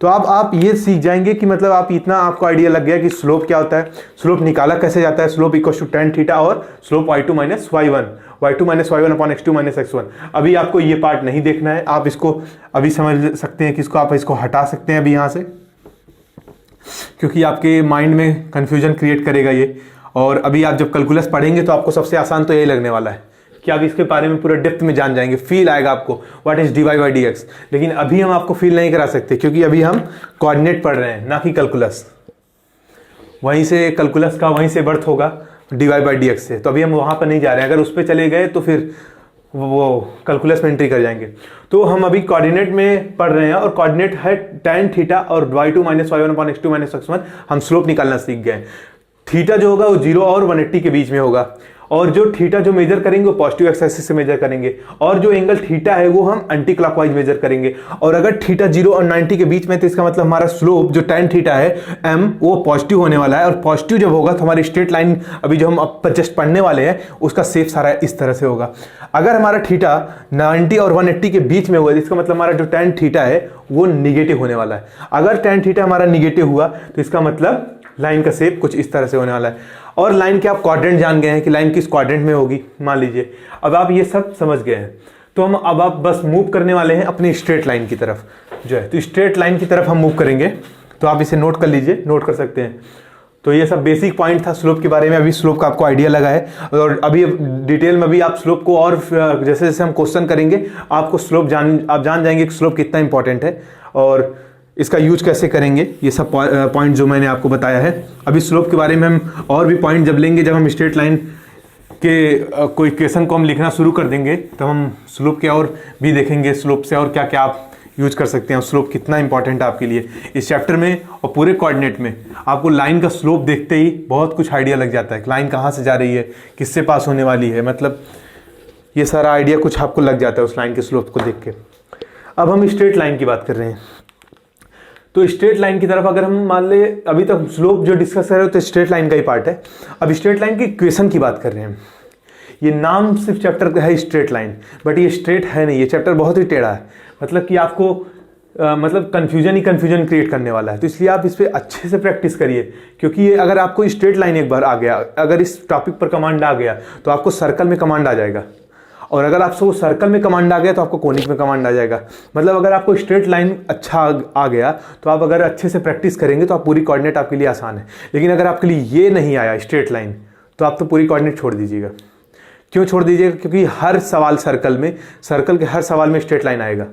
S1: तो आप ये सीख जाएंगे कि मतलब आप इतना आपको आइडिया लग गया कि स्लोप क्या होता है, स्लोप निकाला कैसे जाता है, slope equal to tan theta और slope y2 minus y1 upon x2 minus x1। अभी आपको ये पार्ट नहीं देखना है, आप इसको अभी समझ सकते हैं कि इसको आप इसको हटा सकते हैं अभी यहाँ से, क्योंकि आपके माइंड में कन्फ्यूजन क्रिएट करेगा ये। और अभी आप जब कैलकुलस पढ़ेंगे तो आपको सबसे आसान तो यही लगने वाला है कि आप इसके बारे में पूरा डेप्थ में जान जाएंगे, फील आएगा आपको what is dy by dx। लेकिन अभी हम आपको फील नहीं करा सकते, क्योंकि अभी हम कोऑर्डिनेट पढ़ रहे हैं ना कि कैलकुलस। वहीं से कैलकुलस का वहीं से बर्थ होगा dy बाई dx से, तो अभी हम वहाँ पर नहीं जा रहे हैं। अगर उस पर चले गए तो फिर वो कैलकुलस में एंट्री कर जाएंगे। तो हम अभी कोऑर्डिनेट में पढ़ रहे हैं, और कोऑर्डिनेट है tan थीटा और y2 minus y1 upon x2 minus x1। हम स्लोप निकालना सीख गए। थीटा जो होगा वो 0 और 180 के बीच में होगा, और जो थीटा जो मेजर करेंगे वो पॉजिटिव एक्स एक्सिस से मेजर करेंगे, और जो एंगल थीटा है वो हम एंटी क्लॉकवाइज मेजर करेंगे। और अगर थीटा 0 और 90 के बीच में, तो इसका मतलब हमारा स्लोप जो tan थीटा है m वो पॉजिटिव होने वाला है। और पॉजिटिव जब होगा तो हमारी स्ट्रेट लाइन अभी जो हम अब जस्ट पढ़ने वाले हैं उसका शेप सारा इस तरह से होगा। अगर हमारा थीटा 90 और 180 के बीच में हुआ, इसका मतलब हमारा जो tan थीटा है वो निगेटिव होने वाला है। अगर tan थीटा हमारा निगेटिव हुआ तो इसका मतलब लाइन का शेप कुछ इस तरह से होने वाला है। और लाइन के आप क्वाड्रेंट जान गए हैं कि लाइन किस क्वाड्रेंट में होगी, मान लीजिए। अब आप ये सब समझ गए हैं, तो हम अब आप बस मूव करने वाले हैं अपनी स्ट्रेट लाइन की तरफ जो है। तो स्ट्रेट लाइन की तरफ हम मूव करेंगे, तो आप इसे नोट कर लीजिए, नोट कर सकते हैं। तो ये सब बेसिक पॉइंट था स्लोप के बारे में। अभी स्लोप का आपको आइडिया लगा है, और अभी डिटेल में भी आप स्लोप को और जैसे जैसे हम क्वेश्चन करेंगे आपको स्लोप आप जान जाएंगे कि स्लोप कितना इंपॉर्टेंट है और इसका यूज कैसे करेंगे। ये सब पॉइंट जो मैंने आपको बताया है। अभी स्लोप के बारे में हम और भी पॉइंट जब लेंगे, जब हम स्ट्रेट लाइन के कोई इक्वेशन को हम लिखना शुरू कर देंगे, तो हम स्लोप के और भी देखेंगे, स्लोप से और क्या क्या आप यूज कर सकते हैं, स्लोप कितना इंपॉर्टेंट है आपके लिए इस चैप्टर में। और पूरे कोऑर्डिनेट में आपको लाइन का स्लोप देखते ही बहुत कुछ आइडिया लग जाता है, लाइन कहाँ से जा रही है, किससे पास होने वाली है, मतलब ये सारा आइडिया कुछ आपको लग जाता है उस लाइन के स्लोप को देख के। अब हम स्ट्रेट लाइन की बात कर रहे हैं, तो स्ट्रेट लाइन की तरफ अगर हम मान ले, अभी तक स्लोप जो डिस्कस कर रहे हो तो स्ट्रेट लाइन का ही पार्ट है। अब स्ट्रेट लाइन की इक्वेशन की बात कर रहे हैं। ये नाम सिर्फ चैप्टर का है स्ट्रेट लाइन, बट ये स्ट्रेट है नहीं, ये चैप्टर बहुत ही टेढ़ा है। मतलब कि आपको मतलब कन्फ्यूजन ही कन्फ्यूजन क्रिएट करने वाला है। तो इसलिए आप इस पर अच्छे से प्रैक्टिस करिए, क्योंकि ये अगर आपको स्ट्रेट लाइन एक बार आ गया, अगर इस टॉपिक पर कमांड आ गया तो आपको सर्कल में कमांड आ जाएगा, और अगर आपको सर्कल में कमांड आ गया तो आपको कोनिक में कमांड आ जाएगा। मतलब अगर आपको स्ट्रेट लाइन अच्छा आ गया तो आप अगर अच्छे से प्रैक्टिस करेंगे तो आप पूरी कोऑर्डिनेट आपके लिए आसान है। लेकिन अगर आपके लिए ये नहीं आया स्ट्रेट लाइन, तो आप तो पूरी कोऑर्डिनेट छोड़ दीजिएगा। क्यों छोड़ दीजिएगा? क्योंकि हर सवाल सर्कल के हर सवाल में स्ट्रेट लाइन आएगा।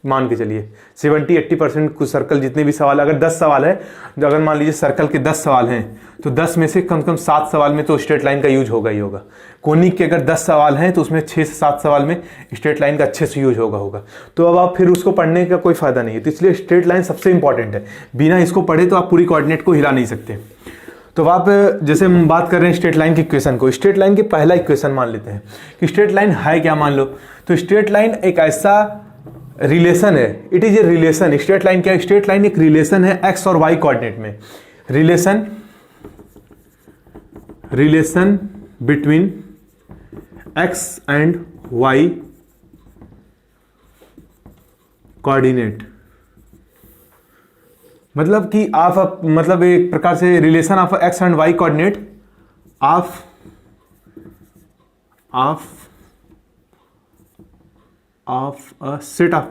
S1: मान के चलिए 70-80% कुछ सर्कल जितने भी सवाल, अगर 10 सवाल है, अगर मान लीजिए सर्कल के 10 सवाल हैं, तो 10 में से कम से कम 7 सवाल में तो स्ट्रेट लाइन का यूज होगा ही होगा। कोनिक के अगर 10 सवाल हैं तो उसमें 6 से 7 सवाल में स्ट्रेट लाइन का अच्छे से यूज होगा। तो अब आप फिर उसको पढ़ने का कोई फायदा नहीं है। तो इसलिए स्ट्रेट लाइन सबसे इंपॉर्टेंट है, बिना इसको पढ़े तो आप पूरी कोऑर्डिनेट को हिला नहीं सकते। तो आप जैसे हम बात कर रहे हैं स्ट्रेट लाइन की इक्वेशन को, स्ट्रेट लाइन की पहला इक्वेशन मान लेते हैं कि स्ट्रेट लाइन है क्या, मान लो। तो स्ट्रेट लाइन एक ऐसा रिलेशन है, it is a relation. Straight line क्या है? स्ट्रेट लाइन एक रिलेशन है एक्स और वाई कोऑर्डिनेट में। Relation between X and Y coordinate, मतलब कि आप मतलब एक प्रकार से relation of X and Y coordinate of a set of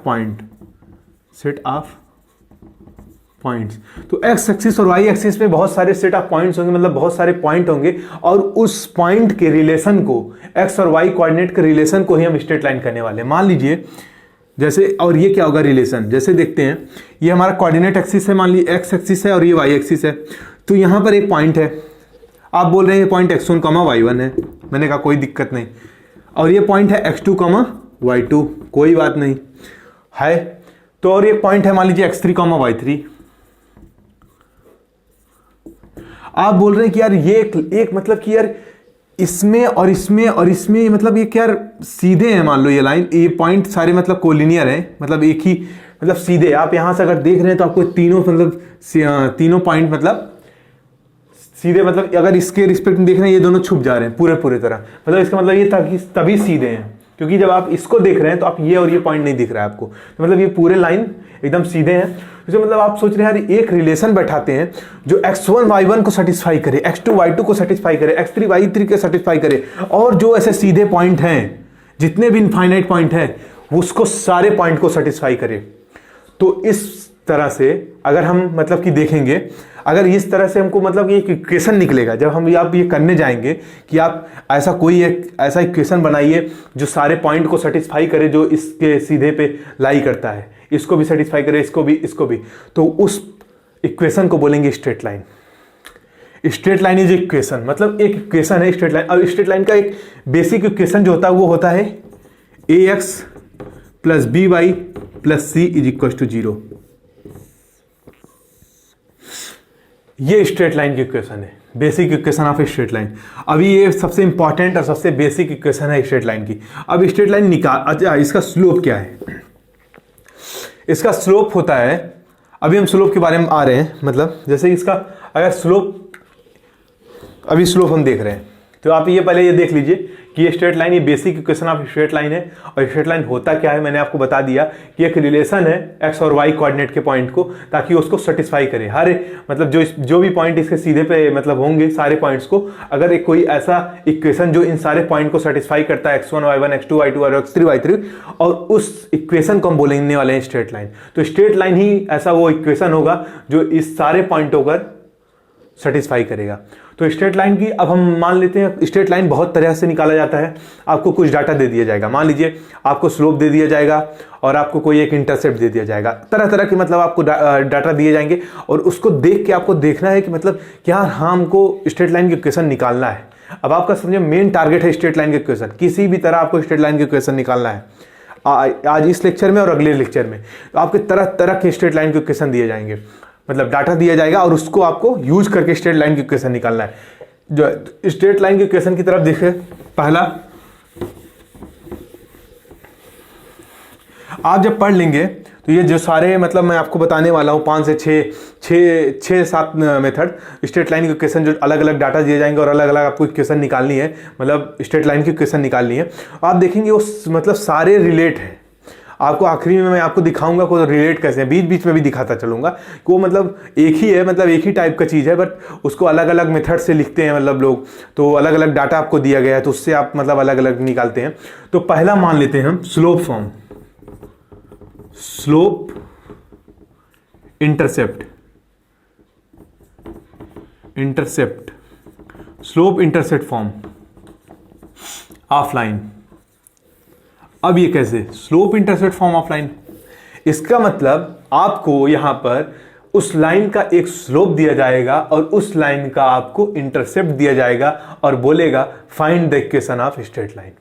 S1: points। तो एक्स एक्सिस और वाई एक्सिस में बहुत सारे सेट ऑफ पॉइंट्स होंगे, मतलब बहुत सारे पॉइंट होंगे, और उस पॉइंट के रिलेशन को, एक्स और वाई कोऑर्डिनेट के रिलेशन को ही हम स्ट्रेट लाइन करने वाले हैं। मान लीजिए जैसे, और ये क्या होगा रिलेशन, जैसे देखते हैं ये हमारा कोऑर्डिनेट एक्सिस है, मान लीजिए एक्स एक्सिस है और ये वाई एक्सिस है। तो यहां पर एक पॉइंट है, आप बोल रहे हैं ये पॉइंट x1, y1 है, मैंने कहा कोई दिक्कत नहीं। और ये पॉइंट है x2, y2, कोई बात नहीं है। तो और ये पॉइंट है मान लीजिए x3, y3। आप बोल रहे हैं कि यार ये एक मतलब कि यार इसमें और इसमें और इसमें, मतलब ये क्या सीधे हैं, मान लो ये लाइन, ये पॉइंट सारे मतलब कोलिनियर है, मतलब एक ही, मतलब सीधे आप यहाँ से अगर देख रहे हैं तो आपको तीनों मतलब तीनों पॉइंट मतलब सीधे, मतलब अगर इसके रिस्पेक्ट में देख रहे हैं ये दोनों छुप जा रहे हैं पूरे तरह, मतलब इसका मतलब ये तभी सीधे हैं, क्योंकि जब आप इसको देख रहे हैं तो आप ये और ये पॉइंट नहीं दिख रहा है आपको, तो मतलब ये पूरे लाइन एकदम सीधे हैं। तो मतलब आप सोच रहे हैं यार एक रिलेशन बैठाते हैं जो x1 y1 को सेटिस्फाई करे, x2 y2 को सेटिस्फाई करे, x3 y3 को सेटिस्फाई करे, और जो ऐसे सीधे पॉइंट हैं जितने भी इनफाइनाइट पॉइंट हैं उसको सारे पॉइंट को सेटिस्फाई करे। तो इस तरह से अगर हम मतलब कि देखेंगे, अगर इस तरह से हमको मतलब ये इक्वेशन निकलेगा, जब हम आप ये करने जाएंगे कि आप ऐसा कोई एक ऐसा इक्वेशन बनाइए जो सारे पॉइंट को सेटिस्फाई करे, जो इसके सीधे पे लाई करता है, इसको भी सेटिस्फाई करे, इसको भी, तो उस इक्वेशन को बोलेंगे straight line. Straight line is equation, मतलब एक इक्वेशन है स्ट्रेट लाइन। और स्ट्रेट लाइन का एक बेसिक इक्वेशन जो होता है वो होता है ax plus B Y plus C is equal to 0। ये स्ट्रेट लाइन की इक्वेशन है, basic equation of straight line. अभी ये सबसे इंपॉर्टेंट और सबसे बेसिक इक्वेशन है स्ट्रेट लाइन की। अब स्ट्रेट लाइन निकाल, अच्छा इसका स्लोप क्या है? इसका स्लोप होता है, अभी हम स्लोप के बारे में आ रहे हैं, मतलब जैसे इसका अगर स्लोप, अभी स्लोप हम देख रहे हैं तो आप ये पहले ये देख लीजिए कि ये स्ट्रेट लाइन, ये basic equation of straight line है। और स्ट्रेट लाइन होता क्या है, मैंने आपको बता दिया कि एक रिलेशन है एक्स और वाई कोऑर्डिनेट के पॉइंट को, ताकि उसको सेटिस्फाई करे हर मतलब जो भी पॉइंट इसके सीधे पे मतलब होंगे सारे पॉइंट्स को, अगर एक कोई ऐसा इक्वेशन जो इन सारे पॉइंट को सेटिस्फाई करता है x1 y1 x2 y2 और x3 y3, और उस इक्वेशन को हम बोलने वाले हैं स्ट्रेट लाइन। तो स्ट्रेट लाइन ही ऐसा वो इक्वेशन होगा जो इस सारे पॉइंटों पर सेटिस्फाई करेगा। तो स्ट्रेट लाइन की अब हम मान लेते हैं, स्ट्रेट लाइन बहुत तरह से निकाला जाता है। आपको कुछ डाटा दे दिया जाएगा, मान लीजिए आपको स्लोप दे दिया जाएगा और आपको कोई एक इंटरसेप्ट दे दिया जाएगा, तरह तरह की मतलब आपको डाटा दिए जाएंगे, और उसको देख के आपको देखना है कि मतलब क्या हमको स्ट्रेट लाइन की इक्वेशन निकालना है। अब आपका समझे मेन टारगेट है स्ट्रेट लाइन की इक्वेशन, किसी भी तरह आपको स्ट्रेट लाइन की इक्वेशन निकालना है। आज इस लेक्चर में और अगले लेक्चर में तो आपके तरह तरह के स्ट्रेट लाइन के इक्वेशन दिए जाएंगे, मतलब डाटा दिया जाएगा और उसको आपको यूज करके स्ट्रेट लाइन की इक्वेशन निकालना है। जो स्ट्रेट लाइन की इक्वेशन की तरफ देखें, पहला आप जब पढ़ लेंगे तो ये जो सारे मतलब मैं आपको बताने वाला हूँ 5 से 6-7 मेथड स्ट्रेट लाइन की इक्वेशन, जो अलग अलग डाटा दिए जाएंगे और अलग अलग आपको इक्वेशन निकालनी है, मतलब स्ट्रेट लाइन की इक्वेशन निकालनी है। आप देखेंगे वो मतलब सारे रिलेट हैं। आपको आखिरी में मैं आपको दिखाऊंगा को रिलेट कैसे है, बीच बीच में भी दिखाता चलूंगा कि वो मतलब एक ही है, मतलब एक ही टाइप का चीज़ है, बट उसको अलग अलग मेथड से लिखते हैं मतलब लोग, तो अलग अलग डाटा आपको दिया गया है तो उससे आप मतलब अलग अलग निकालते हैं। तो पहला मान लेते हैं हम slope form, slope intercept, slope intercept form of line. अब ये कैसे, slope intercept form of line, इसका मतलब आपको यहां पर उस लाइन का एक स्लोप दिया जाएगा और उस लाइन का आपको इंटरसेप्ट दिया जाएगा और बोलेगा find the equation of straight line.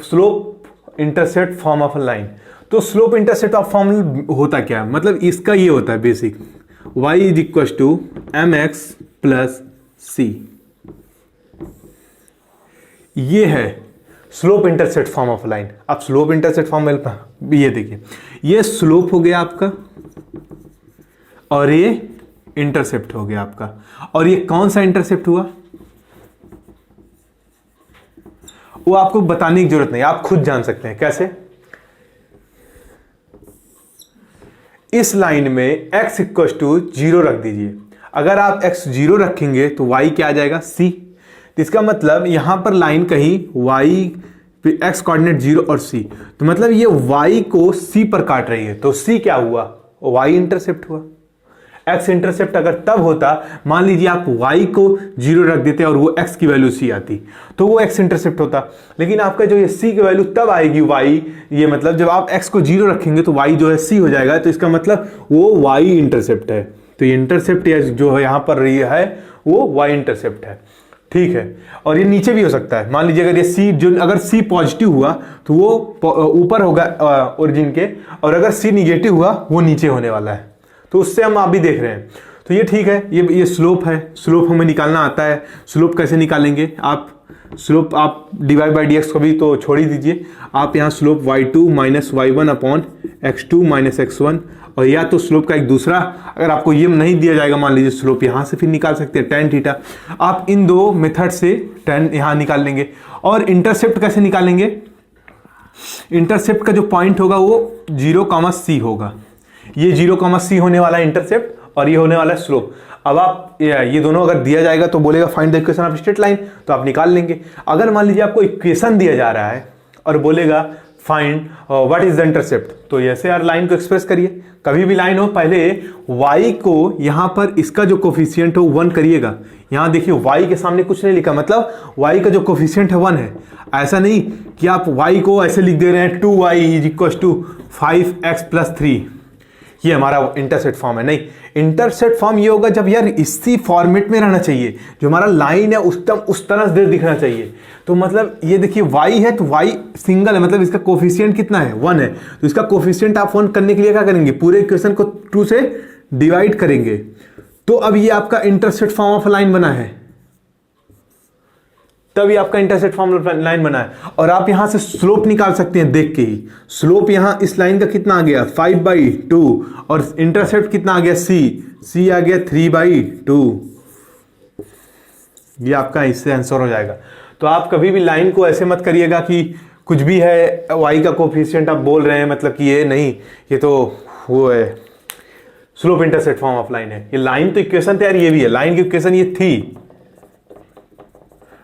S1: Slope intercept form of line. तो स्लोप इंटरसेप्ट ऑफ फॉर्म होता क्या है, मतलब इसका ये होता है basic, y is equal to mx plus c। ये है slope intercept form of line. अब स्लोप इंटरसेप्ट फॉर्म ये देखिए, ये स्लोप हो गया आपका और ये इंटरसेप्ट हो गया आपका, और ये कौन सा इंटरसेप्ट हुआ वो आपको बताने की जरूरत नहीं, आप खुद जान सकते हैं। कैसे? इस लाइन में x इक्वल टू 0 रख दीजिए। अगर आप x 0 रखेंगे तो y क्या आ जाएगा, c। तो इसका मतलब यहां पर लाइन कहीं y पे x कोऑर्डिनेट 0 और c, तो मतलब ये y को c पर काट रही है, तो c क्या हुआ, y इंटरसेप्ट हुआ। x इंटरसेप्ट अगर तब होता, मान लीजिए आप y को 0 रख देते और वो x की वैल्यू c आती, तो वो x इंटरसेप्ट होता। लेकिन आपका जो ये c की वैल्यू तब आएगी y, ये मतलब जब आप x को 0 रखेंगे तो y जो है c हो जाएगा, तो इसका मतलब वो y इंटरसेप्ट है। तो ये इंटरसेप्ट जो है यहाँ पर रही है वो y इंटरसेप्ट है, ठीक है। और ये नीचे भी हो सकता है, मान लीजिए अगर ये c जो अगर c पॉजिटिव हुआ तो वो ऊपर होगा ओरिजिन के, और अगर c निगेटिव हुआ वो नीचे होने वाला है, तो उससे हम आप भी देख रहे हैं। तो ये ठीक है, ये स्लोप है, स्लोप हमें निकालना आता है। स्लोप कैसे निकालेंगे आप, स्लोप आप dy बाई dx को भी तो छोड़ ही दीजिए, आप यहाँ slope y2 minus y1 upon x2 minus x1, और या तो स्लोप का एक दूसरा, अगर आपको ये नहीं दिया जाएगा मान लीजिए स्लोप, यहाँ से फिर निकाल सकते हैं tan थीटा। आप इन दो मेथड से tan यहाँ निकाल लेंगे। और इंटरसेप्ट कैसे निकालेंगे? इंटरसेप्ट का जो पॉइंट होगा वो 0, c होगा। ये 0, c होने वाला है इंटरसेप्ट, और ये होने वाला है स्लोप। अब आप ये दोनों अगर दिया जाएगा तो बोलेगा find the equation of straight line, तो आप निकाल लेंगे। अगर मान लीजिए आपको इक्वेशन दिया जा रहा है और बोलेगा find what is the intercept, तो ऐसे यार लाइन को एक्सप्रेस करिए। कभी भी लाइन हो पहले y को यहाँ पर इसका जो कोफिशिएंट हो 1 करिएगा। यहाँ देखिए y के सामने कुछ नहीं लिखा, मतलब y का जो कोफिशिएंट है 1 है। ऐसा नहीं कि आप y को ऐसे लिख दे रहे हैं 2y is equal to 5x + 3, ये हमारा इंटरसेप्ट फॉर्म है। नहीं, इंटरसेप्ट फॉर्म ये होगा जब यार इसी फॉर्मेट में रहना चाहिए, जो हमारा लाइन है उस तरह से दिखना चाहिए। तो मतलब ये देखिए y है तो y सिंगल है, मतलब इसका कोफिशिएंट कितना है 1 है, तो इसका कोफिशिएंट आप 1 करने के लिए क्या करेंगे, पूरे इक्वेशन को 2 से डिवाइड करेंगे। तो अब ये आपका इंटरसेप्ट फॉर्म ऑफ लाइन बना है, तभी आपका इंटरसेप्ट फॉर्म ऑफ लाइन बना है। और आप यहां से स्लोप निकाल सकते हैं देख के ही। स्लोप यहां इस लाइन का कितना आ गया 5/2, और इंटरसेप्ट कितना आ गया c आ गया 3/2। ये आपका इससे आंसर हो जाएगा। तो आप कभी भी लाइन को ऐसे मत करिएगा कि कुछ भी है y का कोफिशिएंट आप बोल रहे हैं, मतलब कि ये नहीं, ये तो वो है slope intercept form of line है। ये लाइन तो इक्वेशन थे यार, ये भी है लाइन की इक्वेशन, ये थी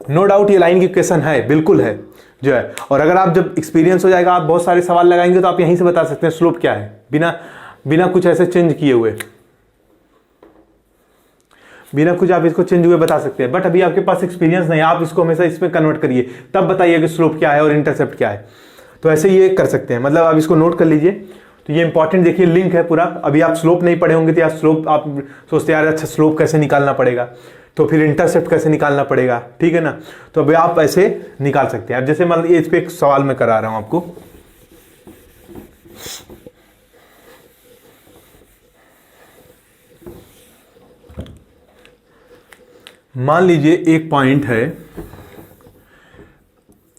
S1: नो डाउट, ये लाइन की इक्वेशन है, बिल्कुल है जो है। और अगर आप जब एक्सपीरियंस हो जाएगा, आप बहुत सारे सवाल लगाएंगे तो आप यहीं से बता सकते हैं स्लोप क्या है, बिना कुछ ऐसे चेंज किए हुए, बिना कुछ आप इसको चेंज हुए बता सकते हैं। बट अभी आपके पास एक्सपीरियंस नहीं, आप इसको हमेशा इसमें कन्वर्ट करिए, तब बताइए कि स्लोप क्या है और इंटरसेप्ट क्या है। तो ऐसे ये कर सकते हैं, मतलब आप इसको नोट कर लीजिए। तो ये इंपॉर्टेंट देखिए लिंक है पूरा। अभी आप स्लोप नहीं पढ़े होंगे तो यार स्लोप आप सोचते यार अच्छा स्लोप कैसे निकालना पड़ेगा, तो फिर इंटरसेप्ट कैसे निकालना पड़ेगा, ठीक है ना। तो अभी आप ऐसे निकाल सकते हैं। अब जैसे मान लीजिए इस पे एक सवाल मैं करा रहा हूं आपको, मान लीजिए एक पॉइंट है,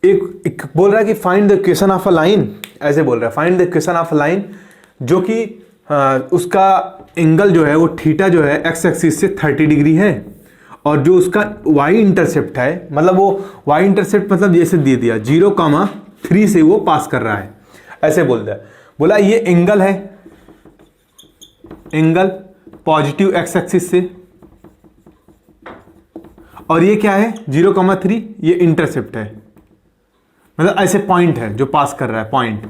S1: एक बोल रहा है कि find the equation of a line, ऐसे बोल रहा है find the equation of a line, जो कि उसका एंगल जो है वो थीटा जो है एक्स एक्सिस से 30 डिग्री है, और जो उसका y इंटरसेप्ट है, मतलब वो y इंटरसेप्ट मतलब जैसे दे दिया 0,3 से वो पास कर रहा है, ऐसे बोलता है। बोला ये एंगल है, एंगल पॉजिटिव एक्स एक्सिस से, और ये क्या है 0,3, ये इंटरसेप्ट है, मतलब ऐसे पॉइंट है जो पास कर रहा है पॉइंट।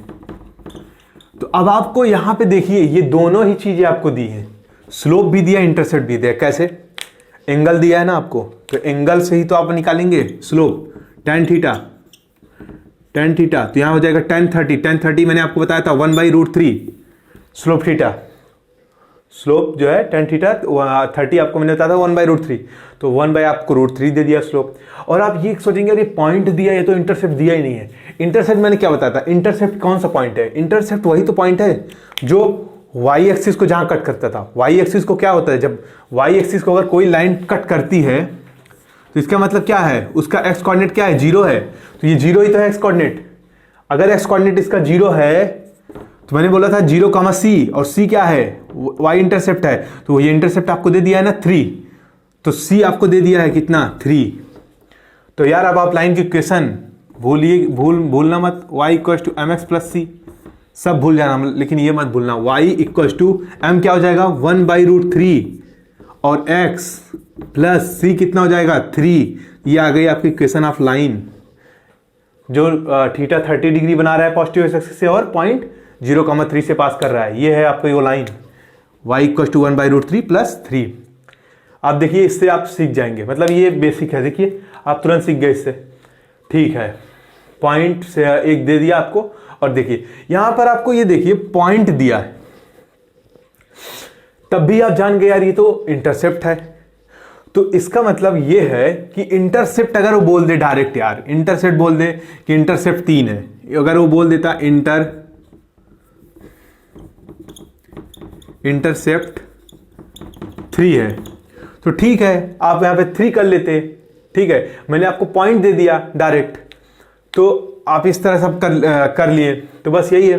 S1: तो अब आपको यहां पे देखिए ये दोनों ही चीजें आपको दी हैं, स्लोप भी दिया इंटरसेप्ट भी दिया। कैसे? एंगल दिया है ना आपको, तो एंगल से ही तो आप निकालेंगे स्लोप, tan थीटा, तो यहां हो जाएगा tan 30 मैंने आपको बताया था 1/√3 स्लोप थीटा, स्लोप जो है tan थीटा 30 आपको मैंने बताया था 1/√3, तो 1 बाई आपको √3 दे दिया स्लोप। और आप ये सोचेंगे अरे पॉइंट दिया, ये तो इंटरसेप्ट दिया ही नहीं है। इंटरसेप्ट मैंने क्या बताया था, इंटरसेप्ट कौन सा पॉइंट है, इंटरसेप्ट वही तो पॉइंट है जो वाई एक्सिस को जहां कट करता था। वाई एक्सिस को क्या होता है, जब वाई एक्सिस को अगर कोई लाइन कट करती है तो इसका मतलब क्या है, उसका एक्स कोऑर्डिनेट क्या है 0 है, तो ये 0 ही तो है एक्स कोऑर्डिनेट। अगर एक्स कोऑर्डिनेट इसका 0 है तो मैंने बोला था 0,c, और c क्या है y इंटरसेप्ट है, तो ये इंटरसेप्ट आपको दे दिया है ना 3, तो c आपको दे दिया है कितना 3। तो यार अब आप लाइन की इक्वेशन भूलना मत, y = mx + c, सब भूल जाना, लेकिन ये मत भूलना y = m क्या हो जाएगा 1/√3, और x + c कितना हो जाएगा 3। ये आ गई आपकी इक्वेशन ऑफ लाइन, जो थीटा 30 डिग्री बना रहा है पॉजिटिव एक्सिस से और पॉइंट 0,3 से पास कर रहा है। ये है आपकी वो लाइन y = 1/√3 + 3। आप देखिए इससे आप सीख जाएंगे, मतलब ये बेसिक है, देखिए आप तुरंत सीख गए इससे, ठीक है। पॉइंट से एक दे दिया आपको, और देखिए यहां पर आपको ये देखिए पॉइंट दिया है, तब भी आप जान गए यार ये तो इंटरसेप्ट है। तो इसका मतलब ये है कि इंटरसेप्ट अगर वो बोल दे डायरेक्ट, यार इंटरसेप्ट बोल दे कि इंटरसेप्ट 3 है, अगर वो बोल देता इंटरसेप्ट 3 है तो ठीक है, आप यहां पे 3 कर लेते, ठीक है। मैंने आपको पॉइंट दे दिया डायरेक्ट, तो आप इस तरह सब कर लिए, तो बस यही है।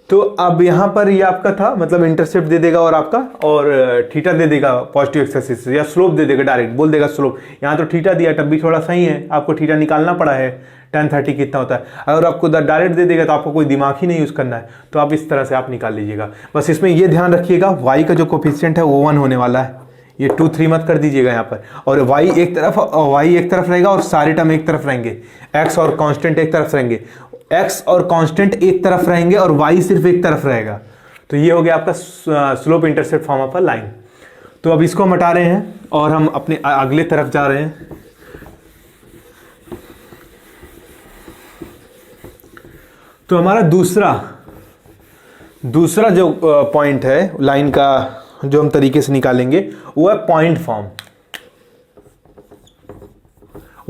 S1: तो अब यहाँ पर ये आपका था, मतलब इंटरसेप्ट दे देगा और आपका और थीटा दे देगा पॉजिटिव एक्स एक्सिस, या स्लोप दे देगा, डायरेक्ट बोल देगा स्लोप। यहाँ तो थीटा दिया, तब भी थोड़ा सही है, आपको थीटा निकालना पड़ा है tan 30 कितना होता है। अगर आपको डायरेक्ट दे देगा तो आपको कोई दिमाग ही नहीं यूज़ करना है, तो आप इस तरह से आप निकाल लीजिएगा। बस इसमें ये ध्यान रखिएगा y का जो कोफिशिएंट है वो 1 होने वाला है, ये 2 3 मत कर दीजिएगा यहाँ पर। और y एक तरफ रहेगा और सारे टर्म एक तरफ रहेंगे, x और कांस्टेंट एक तरफ रहेंगे, x और कांस्टेंट एक तरफ रहेंगे और y सिर्फ एक तरफ रहेगा। तो ये हो गया आपका slope intercept form of a line. तो अब इसको हम हटा रहे हैं और हम अपने अगले तरफ जा रहे हैं। तो हमारा दूसरा जो पॉइंट है लाइन का, जो हम तरीके से निकालेंगे वो है पॉइंट फॉर्म,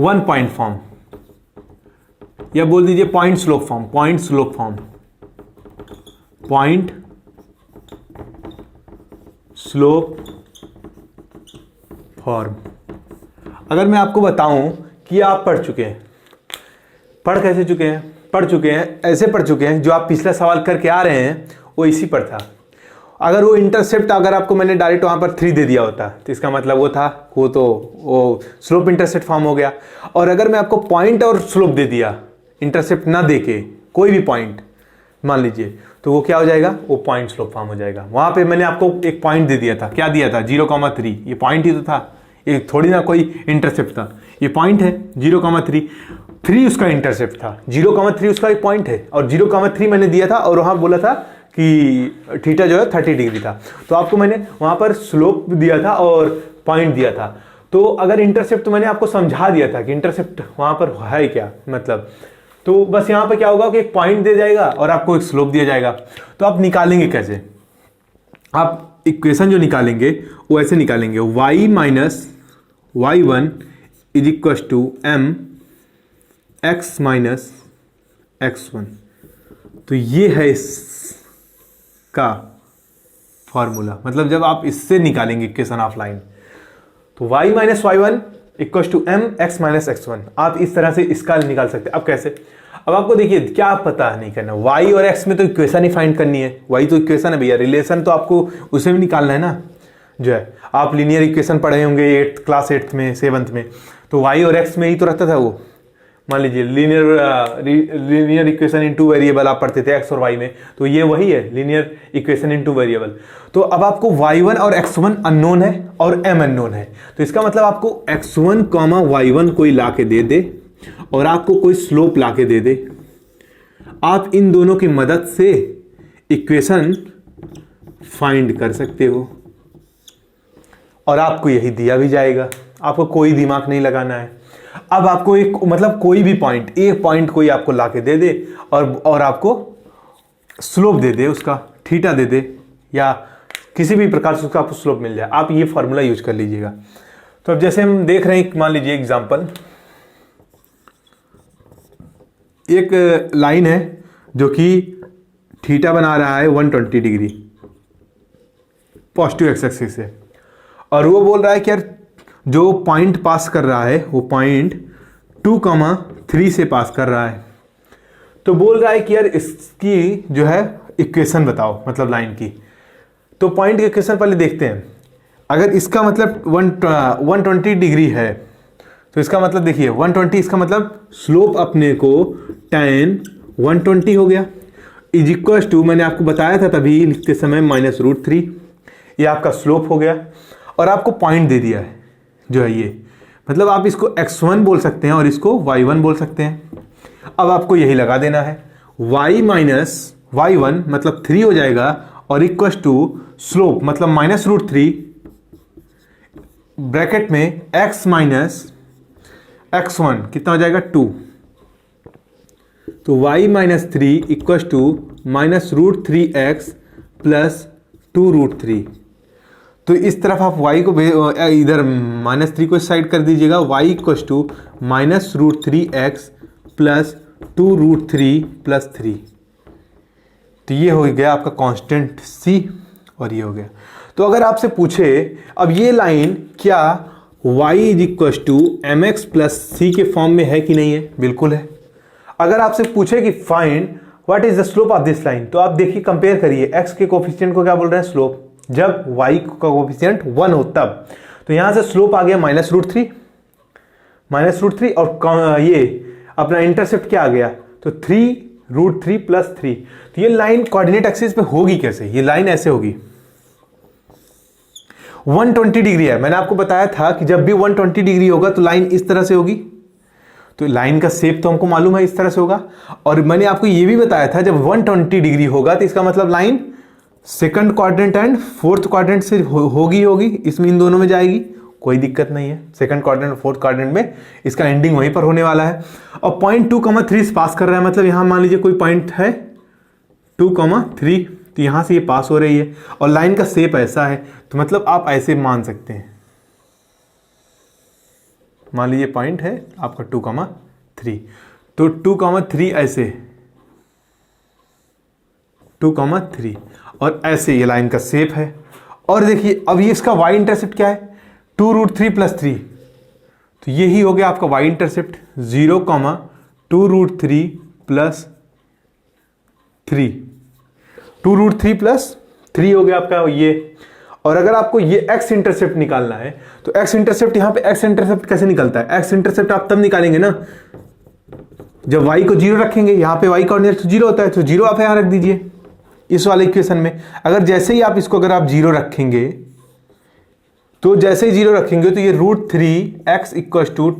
S1: 1 पॉइंट फॉर्म, या बोल दीजिए point slope form, point slope form, point slope form. अगर मैं आपको बताऊं कि आप पढ़ चुके हैं, पढ़ चुके हैं, ऐसे पढ़ चुके हैं, जो आप पिछला सवाल करके आ रहे हैं वो इसी पर था। अगर वो इंटरसेप्ट, अगर आपको मैंने डायरेक्ट वहाँ पर 3 दे दिया होता तो इसका मतलब वो था, वो स्लोप इंटरसेप्ट फॉर्म हो गया। और अगर मैं आपको पॉइंट और स्लोप दे दिया, इंटरसेप्ट ना देके कोई भी पॉइंट मान लीजिए, तो वो क्या हो जाएगा, वो पॉइंट स्लोप फॉर्म हो जाएगा। वहाँ पे मैंने आपको एक पॉइंट दे दिया था, क्या दिया था, 0,3, ये पॉइंट ही तो था, ये थोड़ी ना कोई इंटरसेप्ट था, ये पॉइंट है 0,3, 3 उसका इंटरसेप्ट था, 0,3 उसका एक पॉइंट है, और 0,3 मैंने दिया था और वहाँ बोला था कि थीटा जो है 30 डिग्री था। तो आपको मैंने वहाँ पर स्लोप दिया था और पॉइंट दिया था। तो अगर इंटरसेप्ट, तो मैंने आपको समझा दिया था कि इंटरसेप्ट वहाँ पर है क्या, मतलब तो बस यहाँ पर क्या होगा कि एक पॉइंट दे जाएगा और आपको एक स्लोप दिया जाएगा। तो आप निकालेंगे कैसे, आप इक्वेशन जो निकालेंगे वो ऐसे निकालेंगे, y minus y1 is equal to m x minus x1। तो ये है इसका फॉर्मूला, मतलब जब आप इससे निकालेंगे इक्वेशन ऑफ लाइन, तो y minus y1 equal to m x minus x1, आप इस तरह से इसका निकाल सकते हैं। अब कैसे, अब आपको देखिए क्या पता नहीं करना, y और x में तो इक्वेशन ही फाइंड करनी है, y तो इक्वेशन है भैया, रिलेशन तो आपको उसे भी निकालना है ना, जो है आप लीनियर इक्वेशन पढ़े होंगे क्लास 8th में 7th में, तो y और x में ही तो रहता था वो। मान लीजिए लीनियर इक्वेशन इन 2 वेरिएबल आप पढ़ते थे x और y में, तो ये वही है लीनियर इक्वेशन इन 2 वेरिएबल। तो अब आपको y1 और x1 अननोन है और m अननोन है, तो इसका मतलब आपको x1, y1 कोई ला के दे दे और आपको कोई स्लोप ला के दे दे, आप इन दोनों की मदद से इक्वेशन फाइंड कर सकते हो और आपको यही दिया भी जाएगा, आपको कोई दिमाग नहीं लगाना है। अब आपको एक, मतलब कोई भी पॉइंट, एक पॉइंट कोई आपको ला के दे दे और आपको स्लोप दे दे, उसका थीटा दे दे या किसी भी प्रकार से उसका आपको स्लोप मिल जाए, आप ये फॉर्मूला यूज कर लीजिएगा। तो अब जैसे हम देख रहे हैं, मान लीजिए एग्जांपल, एक लाइन है जो कि थीटा बना रहा है 120 डिग्री पॉजिटिव एक्स एक्सिस से, और वो बोल रहा है कि यार जो पॉइंट पास कर रहा है वो पॉइंट 2,3 से पास कर रहा है। तो बोल रहा है कि यार इसकी जो है इक्वेशन बताओ, मतलब लाइन की। तो पॉइंट की इक्वेशन पहले देखते हैं। अगर इसका मतलब 120 डिग्री है तो इसका मतलब देखिए 120, इसका मतलब स्लोप अपने को tan 120 हो गया, इज इक्वल टू, मैंने आपको बताया था तभी लिखते समय, -√3, ये आपका स्लोप हो गया। और आपको पॉइंट दे दिया है जो है ये, मतलब आप इसको x1 बोल सकते हैं और इसको y1 बोल सकते हैं। अब आपको यही लगा देना है, y माइनस y1 मतलब 3 हो जाएगा और इक्वल टू स्लोप मतलब -√3 ब्रैकेट में x माइनस x1 कितना हो जाएगा 2। तो y minus 3 equal to -√3x plus 2√3। तो इस तरफ आप y को इधर -3 को साइड कर दीजिएगा, y equal to -√3x plus 2√3 plus 3। तो ये हो गया आपका कांस्टेंट c और ये हो गया। तो अगर आपसे पूछे अब ये लाइन क्या y is equal to mx plus c के फॉर्म में है कि नहीं है, बिल्कुल है। अगर आपसे पूछे कि find what is the slope of this line. तो आप देखिए कंपेयर करिए, एक्स के कोफिशिएंट को क्या बोल रहे हैं स्लोप, जब वाई का कोफिशिएंट 1 हो तब। तो यहां से स्लोप आ गया -√3 और ये अपना इंटरसेप्ट क्या आ गया, तो 3√3 + 3। तो ये लाइन कोऑर्डिनेट एक्सिस पे होगी कैसे, ये लाइन ऐसे होगी 120 डिग्री है। मैंने आपको बताया था कि जब भी 120 डिग्री होगा तो लाइन इस तरह से होगी। तो लाइन का शेप तो हमको मालूम है इस तरह से होगा। और मैंने आपको ये भी बताया था जब 120 डिग्री होगा तो इसका मतलब line second quadrant and fourth quadrant से होगी, इसमें इन दोनों में जाएगी, कोई दिक्कत नहीं है। सेकंड क्वाड्रेंट और फोर्थ क्वाड्रेंट में इसका एंडिंग वहीं पर होने वाला है। और पॉइंट 2,3 पास कर रहा है, मतलब यहां मान लीजिए कोई पॉइंट है 2,3, तो यहां से ये पास हो रही है और लाइन का शेप ऐसा है, तो मतलब आप ऐसे मान सकते हैं, मान लीजिए पॉइंट है आपका 2,3, तो 2,3 ऐसे 2,3 और ऐसे ये लाइन का शेप है। और देखिए अब ये इसका y इंटरसेप्ट क्या है, 2√3 + 3, तो यही हो गया आपका y इंटरसेप्ट 0,2√3 + 3, 2√3 + 3 हो गया आपका ये। और अगर आपको ये x इंटरसेप्ट निकालना है तो x इंटरसेप्ट, यहां पे x इंटरसेप्ट कैसे निकलता है, x इंटरसेप्ट आप तब निकालेंगे ना जब y को 0 रखेंगे, यहां पे y कोऑर्डिनेट 0 होता है, तो 0 आप यहां रख दीजिए इस वाले इक्वेशन में। अगर जैसे ही आप इसको अगर आप 0 रखेंगे, तो जैसे ही 0 रखेंगे तो ये √3 x =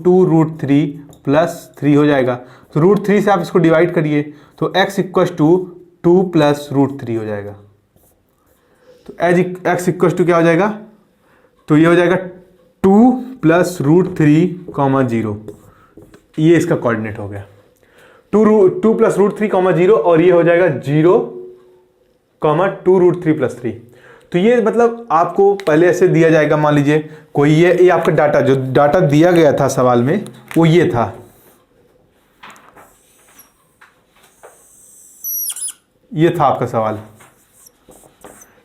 S1: 2√3 + 3 हो जाएगा। तो √3 से आप इसको डिवाइड करिए तो x = 2 + √3 हो जाएगा। तो x = क्या हो जाएगा, तो ये हो जाएगा 2 + √3, 0। ये इसका कोऑर्डिनेट हो गया 2 + √3, 0 और ये हो जाएगा 0, 2√3 + 3। तो ये मतलब आपको पहले ऐसे दिया जाएगा, मान लीजिए कोई ये आपका डाटा, जो डाटा दिया गया था सवाल में वो ये था, ये था आपका सवाल,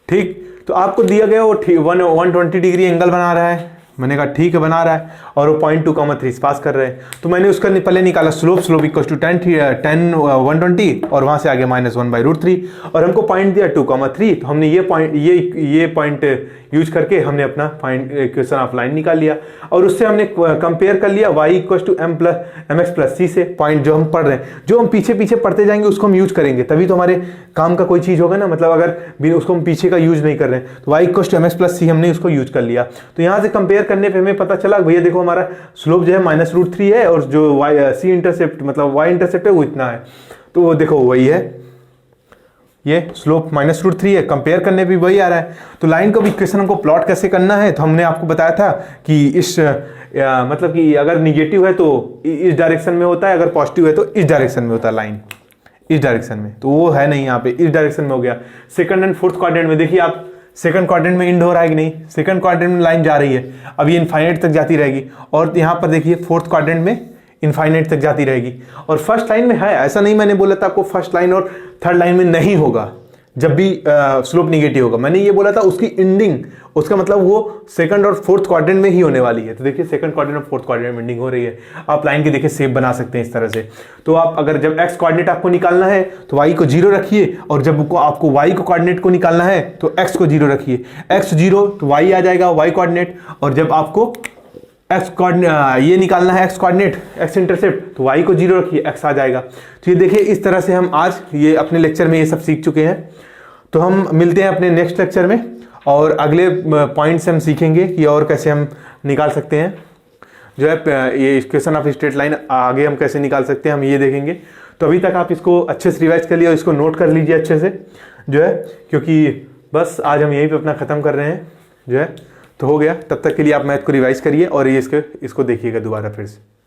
S1: ठीक। तो आपको दिया गया वो 120 डिग्री एंगल बना रहा है, मैंने कहा ठीक है बना रहा है, और वो पॉइंट 2,3 पास कर रहे हैं। तो मैंने उसका पहले निकाला स्लोप = 10 120 और वहां से आ गया -1/√3 और हमको पॉइंट दिया 2,3। तो हमने ये पॉइंट यूज करके हमने अपना इक्वेशन ऑफ लाइन निकाल लिया और उससे हमने कंपेयर कर लिया y = mx + c से। पॉइंट जो हम पढ़ रहे हैं, जो हम पीछे पीछे पढ़ते जाएंगे उसको हम यूज करेंगे, तभी तो हमारे काम का कोई चीज होगा ना। मतलब अगर उसको हम पीछे का यूज नहीं कर रहे हैं तो y = mx + c हमने उसको यूज कर लिया। तो यहां से कंपेयर करने पे हमें पता चला भैया देखो हमारा स्लोप जो है -√3 है और जो c इंटरसेप्ट मतलब y इंटरसेप्ट है वो इतना है, तो वो देखो वही है, ये स्लोप -√3 है, कंपेयर करने पे वही आ रहा है। तो लाइन को भी इक्वेशन को प्लॉट कैसे करना है, तो हमने आपको बताया था कि इस मतलब कि अगर निगेटिव है तो इस डायरेक्शन में होता है, अगर पॉजिटिव है तो इस डायरेक्शन में होता है, लाइन इस डायरेक्शन में, तो वो है नहीं यहाँ पे, इस डायरेक्शन में हो गया। सेकंड एंड फोर्थ क्वाड्रेंट में देखिए आप, सेकंड क्वाड्रेंट में एंड हो रहा है कि नहीं, सेकंड क्वाड्रेंट में लाइन जा रही है, अब ये इनफाइनाइट तक जाती रहेगी, और यहाँ पर देखिए फोर्थ क्वाड्रेंट में इनफाइनाइट तक जाती रहेगी। और फर्स्ट लाइन में है, ऐसा नहीं मैंने बोला था आपको फर्स्ट लाइन और थर्ड लाइन में नहीं होगा जब भी स्लोप निगेटिव होगा, मैंने ये बोला था उसकी एंडिंग, उसका मतलब वो सेकंड और फोर्थ क्वाड्रेंट में ही होने वाली है। तो देखिए सेकंड क्वाड्रेंट और फोर्थ क्वाड्रेंट में एंडिंग हो रही है। आप लाइन के देखिए शेप बना सकते हैं इस तरह से। तो आप अगर जब x कोऑर्डिनेट आपको निकालना है तो y को 0 रखिए, और जब आपको y को कोऑर्डिनेट को निकालना है तो x को 0 रखिए, x 0 तो y आ जाएगा y कोऑर्डिनेट, और जब आपको ये निकालना है x कोऑर्डिनेट x इंटरसेप्ट तो y को 0 रखिए, x आ जाएगा। तो ये देखिए इस तरह से हम आज ये अपने लेक्चर में ये सब सीख चुके हैं। तो हम मिलते हैं अपने नेक्स्ट लेक्चर में, और अगले पॉइंट से हम सीखेंगे कि और कैसे हम निकाल सकते हैं जो है ये इक्वेशन ऑफ स्ट्रेट लाइन, आगे हम कैसे निकाल सकते हैं हम ये देखेंगे। तो अभी तक आप इसको अच्छे से रिवाइज कर लिया और इसको नोट कर लीजिए अच्छे से जो है, क्योंकि बस आज हम यहीं पे अपना ख़त्म कर रहे हैं जो है। तो हो गया, तब तक के लिए आप मैथ को रिवाइज करिए और ये इसको देखिएगा दोबारा फिर से।